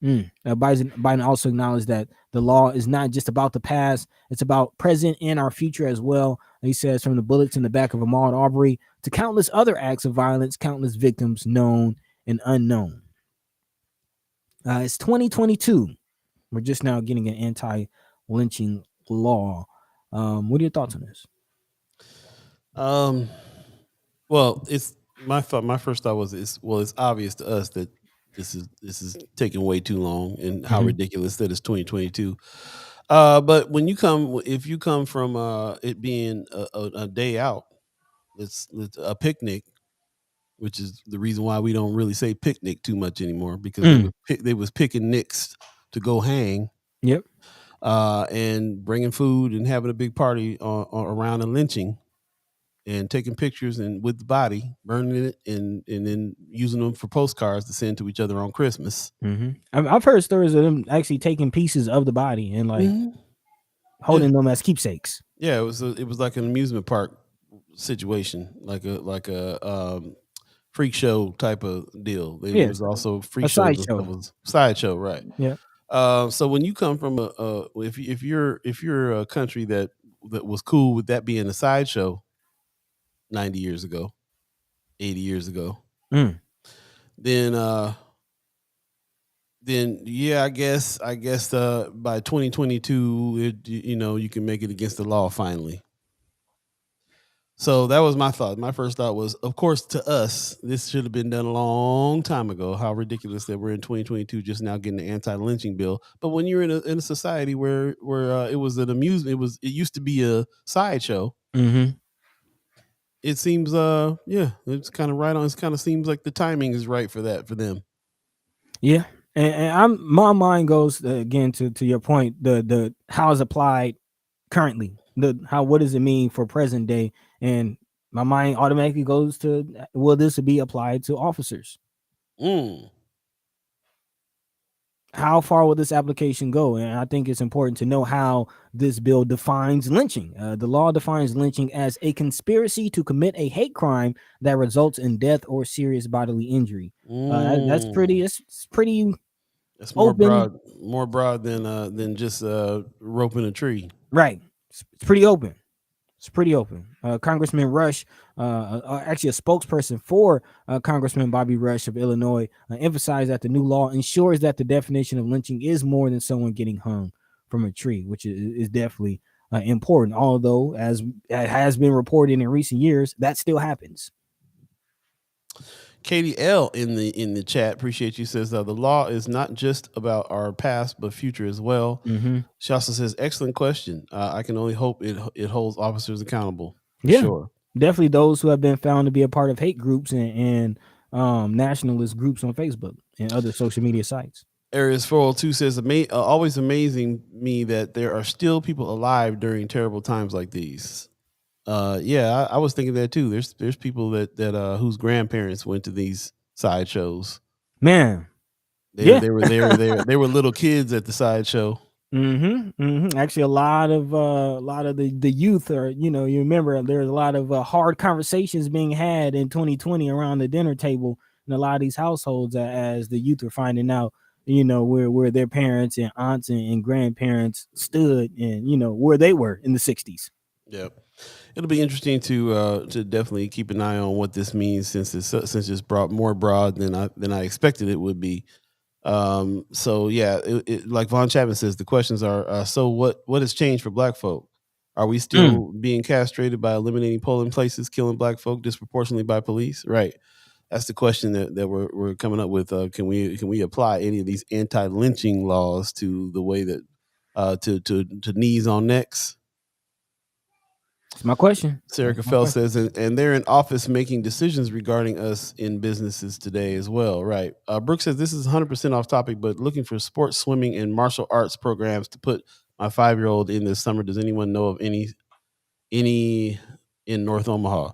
Biden also acknowledged that the law is not just about the past, it's about present and our future as well. He says, from the bullets in the back of Ahmaud Arbery to countless other acts of violence, countless victims known and unknown. It's 2022. We're just now getting an anti-lynching law. What are your thoughts on this? Well, it's my first thought was it's obvious to us that this is taking way too long, and how ridiculous that it's 2022. But if you come from it being a day out, it's a picnic, which is the reason why we don't really say picnic too much anymore, because they was picking nicks to go hang. Yep. And bringing food and having a big party around a lynching. and taking pictures and with the body, burning it, and then using them for postcards to send to each other on Christmas. I've heard stories of them actually taking pieces of the body and like holding them as keepsakes. Yeah, it was like an amusement park situation, like a freak show type of deal. It was also freak shows and stuff. Was sideshow, right? Yeah. So when you come from if you're a country that was cool with that being a sideshow 90 years ago, 80 years ago, then yeah, I guess by 2022, you can make it against the law finally. So that was my thought. My first thought was, of course, to us, this should have been done a long time ago. How ridiculous that we're in 2022 just now getting the anti-lynching bill. But when you're in a society where it was an amusement, it used to be a sideshow. It seems, it's kind of right on. It kind of seems like the timing is right for them. Yeah, and my mind goes again to your point, the how is applied currently, what does it mean for present day, and my mind automatically goes to, will this be applied to officers? How far will this application go? And I think it's important to know how this bill defines lynching. The law defines lynching as a conspiracy to commit a hate crime that results in death or serious bodily injury. That's pretty. It's pretty. It's more broad than just roping a tree. Right. It's pretty open. It's pretty open. Congressman Rush, actually a spokesperson for Congressman Bobby Rush of Illinois, emphasized that the new law ensures that the definition of lynching is more than someone getting hung from a tree, which is definitely important. Although, as has been reported in recent years, that still happens. Katie L in the chat, appreciate you, says the law is not just about our past but future as well. She also says, excellent question. I can only hope it holds officers accountable. Sure, definitely those who have been found to be a part of hate groups and nationalist groups on Facebook and other social media sites. Areas 402 says, always amazing me that there are still people alive during terrible times like these. I was thinking that too. There's people that whose grandparents went to these sideshows. Man, they were little kids at the sideshow. Actually, a lot of the youth are, you remember there's a lot of hard conversations being had in 2020 around the dinner table in a lot of these households as the youth are finding out, where their parents and aunts and grandparents stood and where they were in the 60s. Yep. It'll be interesting to definitely keep an eye on what this means since it's brought more broad than I expected it would be. So yeah, like Von Chapman says, the questions are so what has changed for Black folk? Are we still being castrated by eliminating polling places, killing Black folk disproportionately by police? Right. That's the question that we're coming up with. Can we apply any of these anti-lynching laws to the way that to knees on necks? That's my question. Sarah Caffell says, and they're in office making decisions regarding us in businesses today as well. Right. Brooke says, this is 100% off topic, but looking for sports, swimming, and martial arts programs to put my 5-year-old in this summer. Does anyone know of any in North Omaha?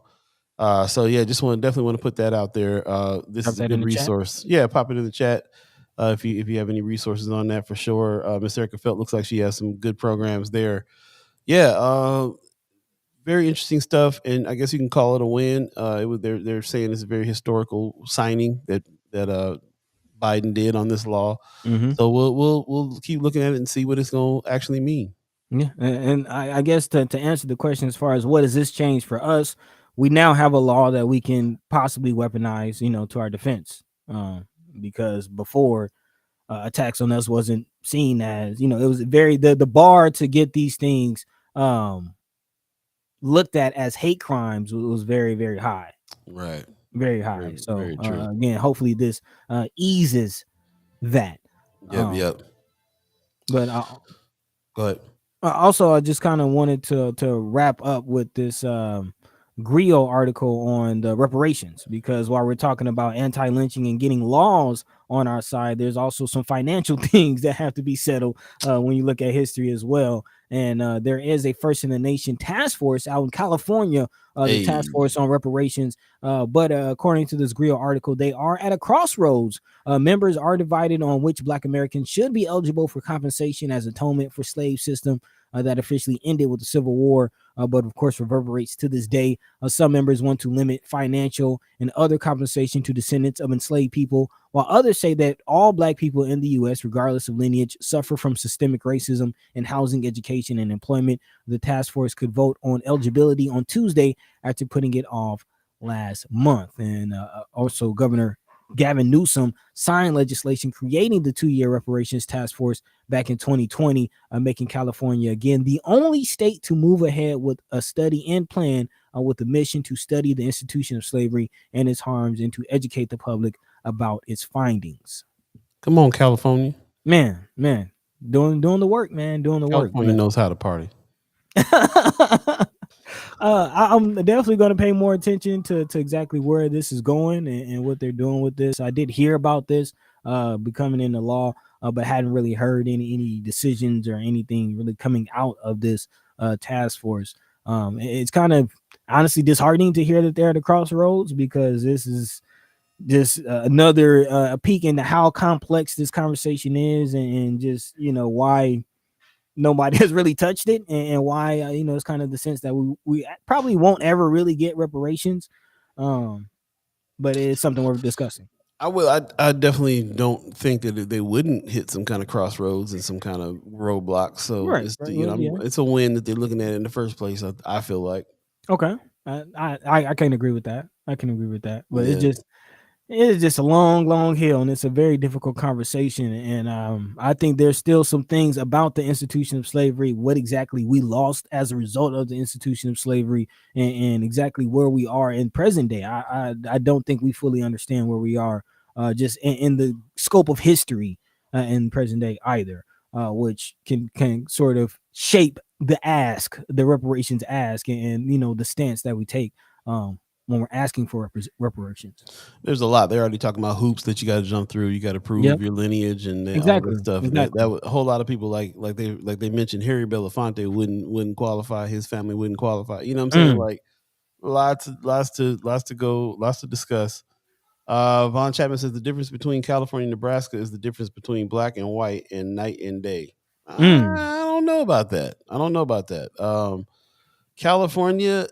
So yeah, definitely want to put that out there. This is a good resource. Yeah, pop it in the chat. If you have any resources on that, for sure. Miss Erica Felt looks like she has some good programs there. Yeah. Very interesting stuff, and I guess you can call it a win. They're saying it's a very historical signing that Biden did on this law. So we'll keep looking at it and see what it's going to actually mean. Yeah, and I guess to answer the question as far as what does this change for us, we now have a law that we can possibly weaponize, to our defense, because before attacks on us wasn't seen as, it was the bar to get these things looked at as hate crimes was very, very high. Right. Very high. Very again, hopefully this eases that. Yep. But go ahead. Also, I just kind of wanted to wrap up with this Grio article on the reparations, because while we're talking about anti-lynching and getting laws on our side, there's also some financial things that have to be settled when you look at history as well. And there is a first in the nation task force out in California, the task force on reparations. But according to this Grill article, they are at a crossroads. Members are divided on which Black Americans should be eligible for compensation as atonement for slave system that officially ended with the Civil War, but of course reverberates to this day. Some members want to limit financial and other compensation to descendants of enslaved people, while others say that all Black people in the U.S., regardless of lineage, suffer from systemic racism in housing, education, and employment. The task force could vote on eligibility on Tuesday after putting it off last month. And also Governor Gavin Newsom signed legislation creating the 2-year reparations task force back in 2020, making California again the only state to move ahead with a study and plan with the mission to study the institution of slavery and its harms and to educate the public about its findings. Come on, California. Man, doing the work, man, doing the work. California knows how to party. I'm definitely going to pay more attention to exactly where this is going and what they're doing with this. I did hear about this becoming into law, but hadn't really heard any decisions or anything really coming out of this task force. It's kind of honestly disheartening to hear that they're at the crossroads, because this is just another peek into how complex this conversation is, and just, why nobody has really touched it, and why it's kind of the sense that we probably won't ever really get reparations, but it's something worth discussing. I definitely don't think that they wouldn't hit some kind of crossroads and some kind of roadblocks. So it's a win that they're looking at in the first place. I feel like. Okay, I can agree with that. But yeah. It's just a long hill, and it's a very difficult conversation. And I think there's still some things about the institution of slavery, what exactly we lost as a result of the institution of slavery, and exactly where we are in present day. I don't think we fully understand where we are just in the scope of history in present day either, which can sort of shape the reparations ask, and the stance that we take when we're asking for reparations. There's a lot. They're already talking about hoops that you got to jump through. You got to prove your lineage and all that stuff. Exactly. That a whole lot of people like they mentioned Harry Belafonte wouldn't qualify. His family wouldn't qualify. You know what I'm saying? Like lots to discuss. Von Chapman says the difference between California and Nebraska is the difference between black and white and night and day. I don't know about that. California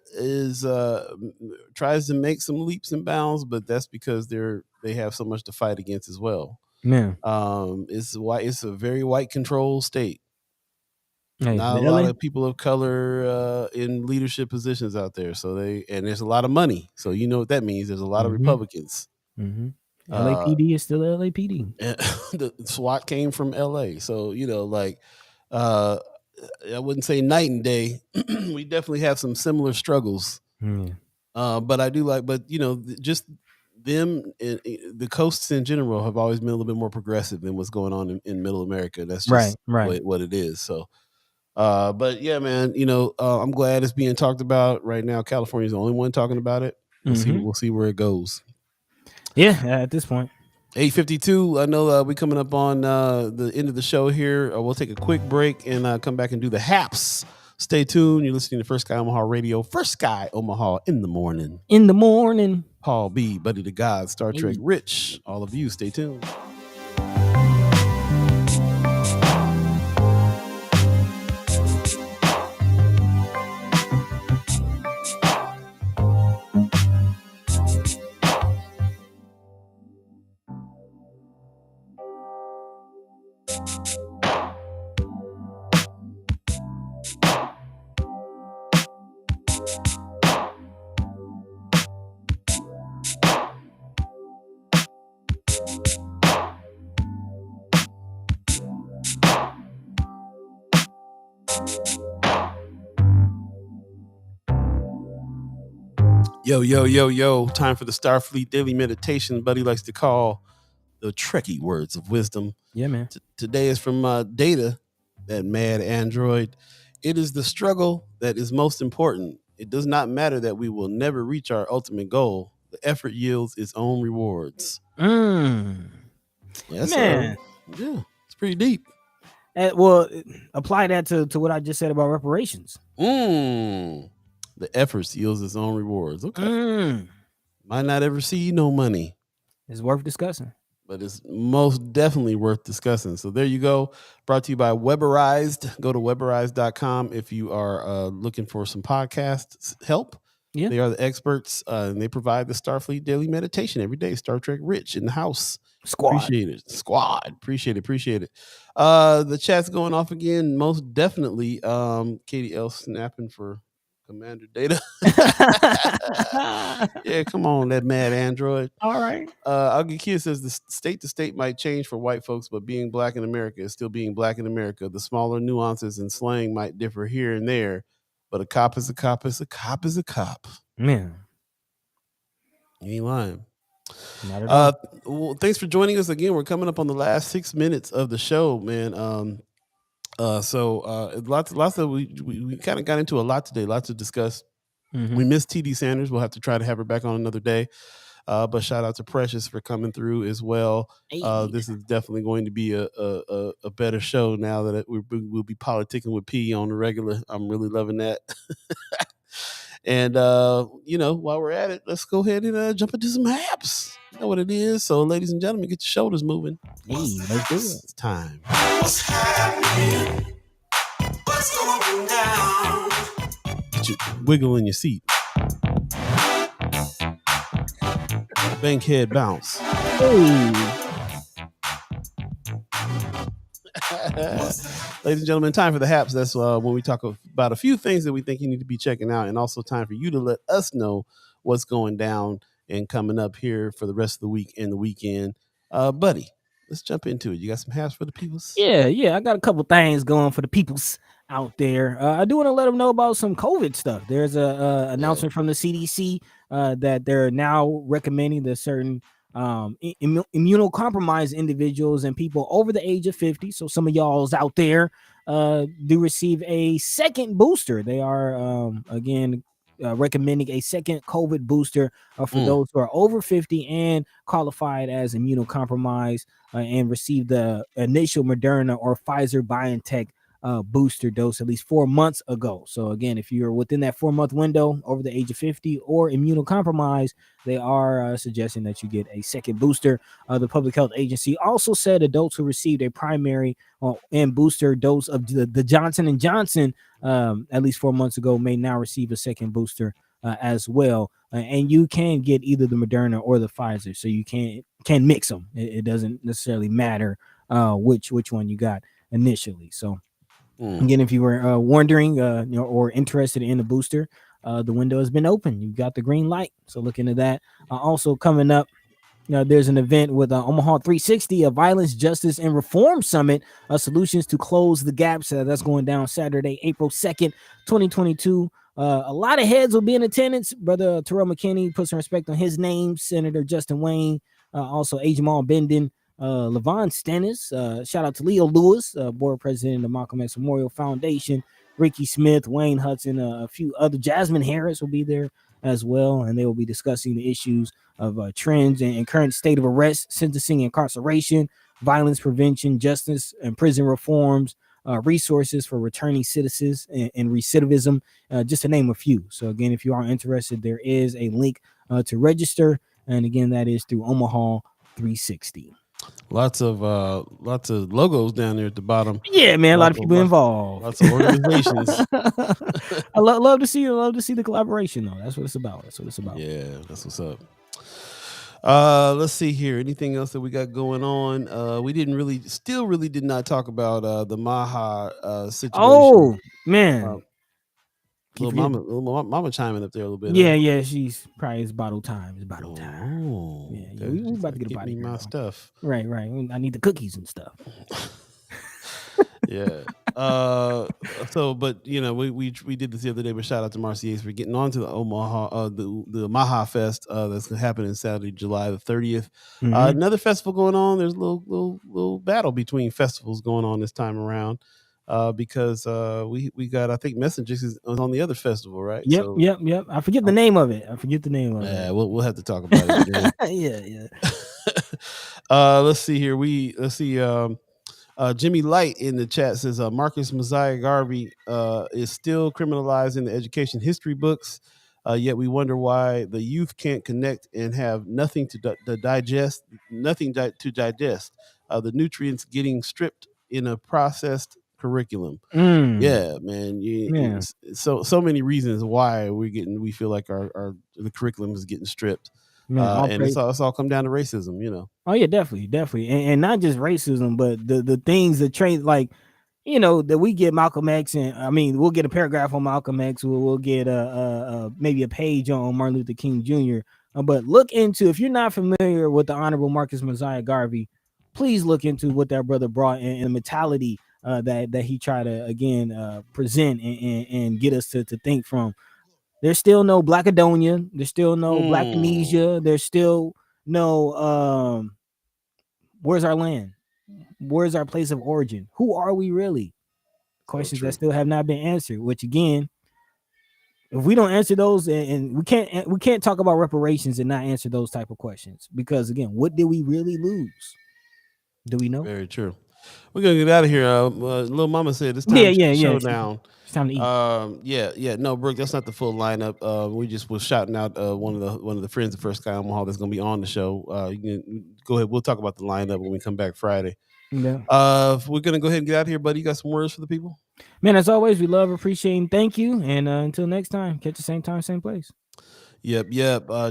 tries to make some leaps and bounds, but that's because they have so much to fight against as well. Yeah. It's a very white controlled state. Not a lot of people of color in leadership positions out there. So there's a lot of money. So you know what that means. There's a lot of Republicans. LAPD is still LAPD. The SWAT came from LA. So I wouldn't say night and day. We definitely have some similar struggles. But I do just them, the coasts in general have always been a little bit more progressive than what's going on in Middle America. That's just what it is. So, but yeah, man, I'm glad it's being talked about right now. California's the only one talking about it. We'll see where it goes. Yeah, at this point. 8:52. I know we're coming up on the end of the show here. We'll take a quick break and come back and do the haps. Stay tuned. You're listening to First Sky Omaha Radio. First Sky Omaha in the morning. Paul B, Buddi3 Da Gawd, Star Trek Rich. All of you, stay tuned. Yo. Time for the Starfleet Daily Meditation. Buddy likes to call the Trekkie words of wisdom. Yeah, man. Today is from Data, that mad android. It is the struggle that is most important. It does not matter that we will never reach our ultimate goal. The effort yields its own rewards. Man. Yeah, it's pretty deep. Well, apply that to what I just said about reparations. The efforts yields its own rewards. Okay. Might not ever see no money. It's worth discussing. But it's most definitely worth discussing. So there you go. Brought to you by Weberized. Go to Weberized.com if you are looking for some podcast help. Yeah. They are the experts, and they provide the Starfleet daily meditation every day. Star Trek Rich in the house. Appreciate it. Appreciate it. The chat's going off again. Most definitely. Katie L snapping for Commander Data. Yeah, come on, that mad android. All right. Augie Kia says the state to state might change for white folks, but being black in America is still being black in America. The smaller nuances in slang might differ here and there, but a cop is a cop is a cop is a cop. Man, you ain't lying. Not at all. Well, thanks for joining us again. We're coming up on the last 6 minutes of the show, man. Lots of we kind of got into a lot today, lots to discuss. We missed TD Sanders. We'll have to try to have her back on another day. But shout out to Precious for coming through as well. This is definitely going to be a better show now that we'll be politicking with P on the regular. I'm really loving that. And while we're at it, let's go ahead and jump into some haps. You know what it is. So, ladies and gentlemen, get your shoulders moving. Hey, let's do it. It's time. What's happening? What's going down? Get your wiggle in your seat. Bankhead bounce. Hey. Ladies and gentlemen, time for the haps. That's when we talk about a few things that we think you need to be checking out, and also time for you to let us know what's going down and coming up here for the rest of the week and the weekend. Buddy, let's jump into it. You got some haps for the peoples? Yeah. I got a couple things going for the peoples out there. I do want to let them know about some COVID stuff. There's a announcement from the CDC that they're now recommending that certain immunocompromised individuals and people over the age of 50. So some of y'all's out there do receive a second booster. They are recommending a second COVID booster for those who are over 50 and qualified as immunocompromised and receive the initial Moderna or Pfizer BioNTech booster dose at least 4 months ago. So again, if you're within that 4-month window over the age of 50 or immunocompromised, they are suggesting that you get a second booster. The Public Health Agency also said adults who received a primary and booster dose of the Johnson & Johnson at least 4 months ago may now receive a second booster as well. And you can get either the Moderna or the Pfizer, so you can mix them. It doesn't necessarily matter which one you got initially. So again, if you were wondering or interested in a booster, the window has been open. You've got the green light. So look into that. Also coming up, there's an event with Omaha 360, a Violence, Justice, and Reform Summit, solutions to close the gaps. That's going down Saturday, April 2nd, 2022. A lot of heads will be in attendance. Brother Terrell McKinney put some respect on his name. Senator Justin Wayne, also A. Jamal Benden, Levon Stennis, shout out to Leo Lewis, board president of the Malcolm X Memorial Foundation, Ricky Smith, Wayne Hudson, a few other. Jasmine Harris will be there as well, and they will be discussing the issues of trends and current state of arrest, sentencing, incarceration, violence prevention, justice and prison reforms, resources for returning citizens and recidivism, just to name a few. So again, if you are interested, there is a link to register, and again, that is through Omaha 360. Lots of logos down there at the bottom. Yeah, man, a lot of people involved. Lots of organizations. I love to see the collaboration though. That's what it's about. Yeah, that's what's up. Let's see here. Anything else that we got going on? We did not talk about the Maha situation. Oh man. Little mama chiming up there a little bit. Yeah, she's probably it's bottle time. Yeah, we about to get a body. My stuff. Right. I need the cookies and stuff. Yeah. But we did this the other day. But shout out to Marcia's for getting onto the Omaha, the Maha Fest that's gonna happen on Saturday, July the 30th. Another festival going on. There's a little battle between festivals going on this time around. Because we got, I think Messengers is on the other festival, right? Yep. I forget the name of it. Yeah, we'll have to talk about it. Yeah. Let's see here. Jimmy Light in the chat says Marcus Mosiah Garvey is still criminalized in the education history books, yet we wonder why the youth can't connect and have nothing to digest, the nutrients getting stripped in a processed curriculum. Yeah, man. So many reasons why we feel like the curriculum is getting stripped. And it's all come down to racism, you know. Oh yeah, definitely, and not just racism, but the things that train, like, you know, that we get Malcolm X, and I mean, we'll get a paragraph on Malcolm X, we'll get maybe a page on Martin Luther King Jr. But look into, if you're not familiar with the Honorable Marcus Mosiah Garvey, please look into what that brother brought in the mentality that he tried to again present and get us to think from. There's still no Blackadonia. There's still no Black Amnesia. There's still no where's our land? Where's our place of origin? Who are we really? Questions that still have not been answered. Which again, if we don't answer those, and we can't talk about reparations and not answer those type of questions, because again, what did we really lose? Do we know? Very true. We're gonna get out of here. Little Mama said it's time to show down. It's time to eat. No, Brooke, that's not the full lineup. We just was shouting out one of the friends of First Sky Omaha that's gonna be on the show. You can go ahead. We'll talk about the lineup when we come back Friday. Yeah. We're gonna go ahead and get out of here, buddy. You got some words for the people? Man, as always, we love, appreciate, and thank you. And until next time, catch the same time, same place. Yep.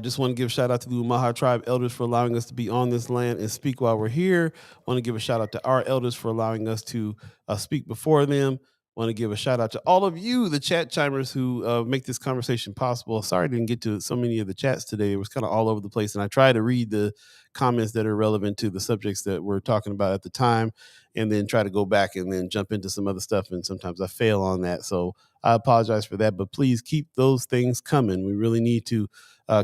Just want to give a shout out to the Omaha tribe elders for allowing us to be on this land and speak while we're here. Want to give a shout out to our elders for allowing us to speak before them. Want to give a shout out to all of you, the chat chimers, who make this conversation possible. Sorry I didn't get to so many of the chats today. It was kind of all over the place, and I try to read the comments that are relevant to the subjects that we're talking about at the time, and then try to go back and then jump into some other stuff, and sometimes I fail on that. So I apologize for that, but please keep those things coming. We really need to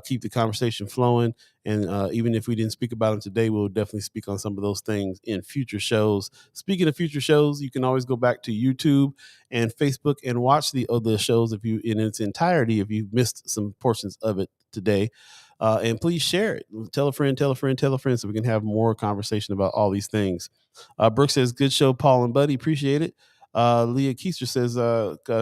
keep the conversation flowing, and even if we didn't speak about them today, we'll definitely speak on some of those things in future shows. Speaking of future shows, you can always go back to YouTube and Facebook and watch the shows in its entirety if you've missed some portions of it today. And please share it. Tell a friend, so we can have more conversation about all these things. Brooke says, good show, Paul and Buddy. Appreciate it. Leah Keister says,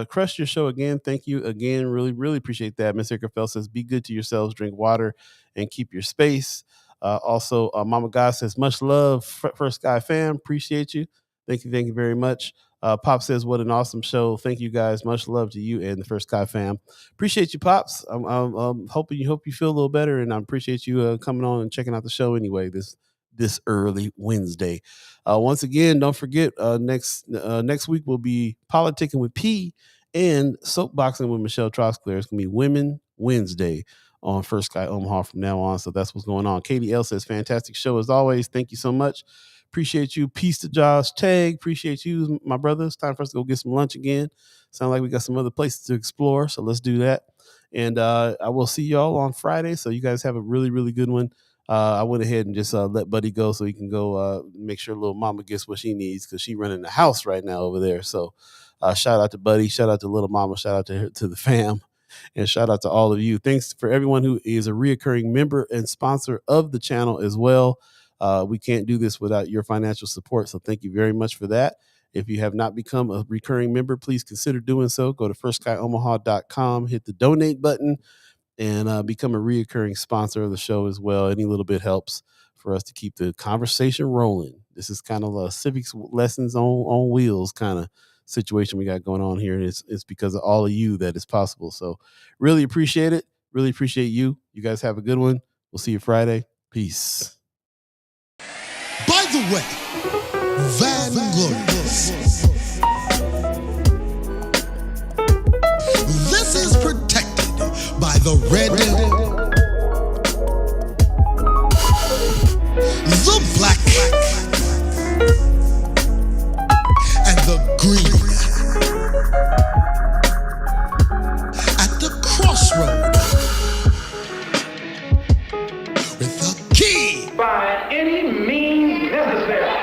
crush your show again. Thank you again. Really, really appreciate that. Miss Ickerfeld says, be good to yourselves, drink water, and keep your space. Also, Mama God says, much love, First Sky fam. Appreciate you. Thank you very much. Pop says, what an awesome show. Thank you guys. Much love to you and the First Sky fam. Appreciate you, Pops. I'm hoping you feel a little better, and I appreciate you coming on and checking out the show anyway this early Wednesday. Once again, don't forget, next week will be Politicking with P and Soapboxing with Michelle Trosclair. It's going to be Women Wednesday on First Sky Omaha from now on. So that's what's going on. Katie L says, fantastic show as always. Thank you so much. Appreciate you. Peace to Josh Tag. Appreciate you, my brother. It's time for us to go get some lunch again. Sound like we got some other places to explore, so let's do that. And I will see y'all on Friday. So you guys have a really, really good one. I went ahead and just let Buddy go so he can go make sure little mama gets what she needs, because she's running the house right now over there. So shout out to Buddy, shout out to little mama, shout out to the fam, and shout out to all of you. Thanks for everyone who is a reoccurring member and sponsor of the channel as well. We can't do this without your financial support, so thank you very much for that. If you have not become a recurring member, please consider doing so. Go to firstsky.omaha.com, hit the donate button, and become a reoccurring sponsor of the show as well. Any little bit helps for us to keep the conversation rolling. This is kind of a civics lessons on wheels kind of situation we got going on here. And it's because of all of you that is possible. So really appreciate it. Really appreciate you. You guys have a good one. We'll see you Friday. Peace. By the way, Vanglorious, this is protected by the red, the black, and the green. At the crossroad, with the key. By any means necessary.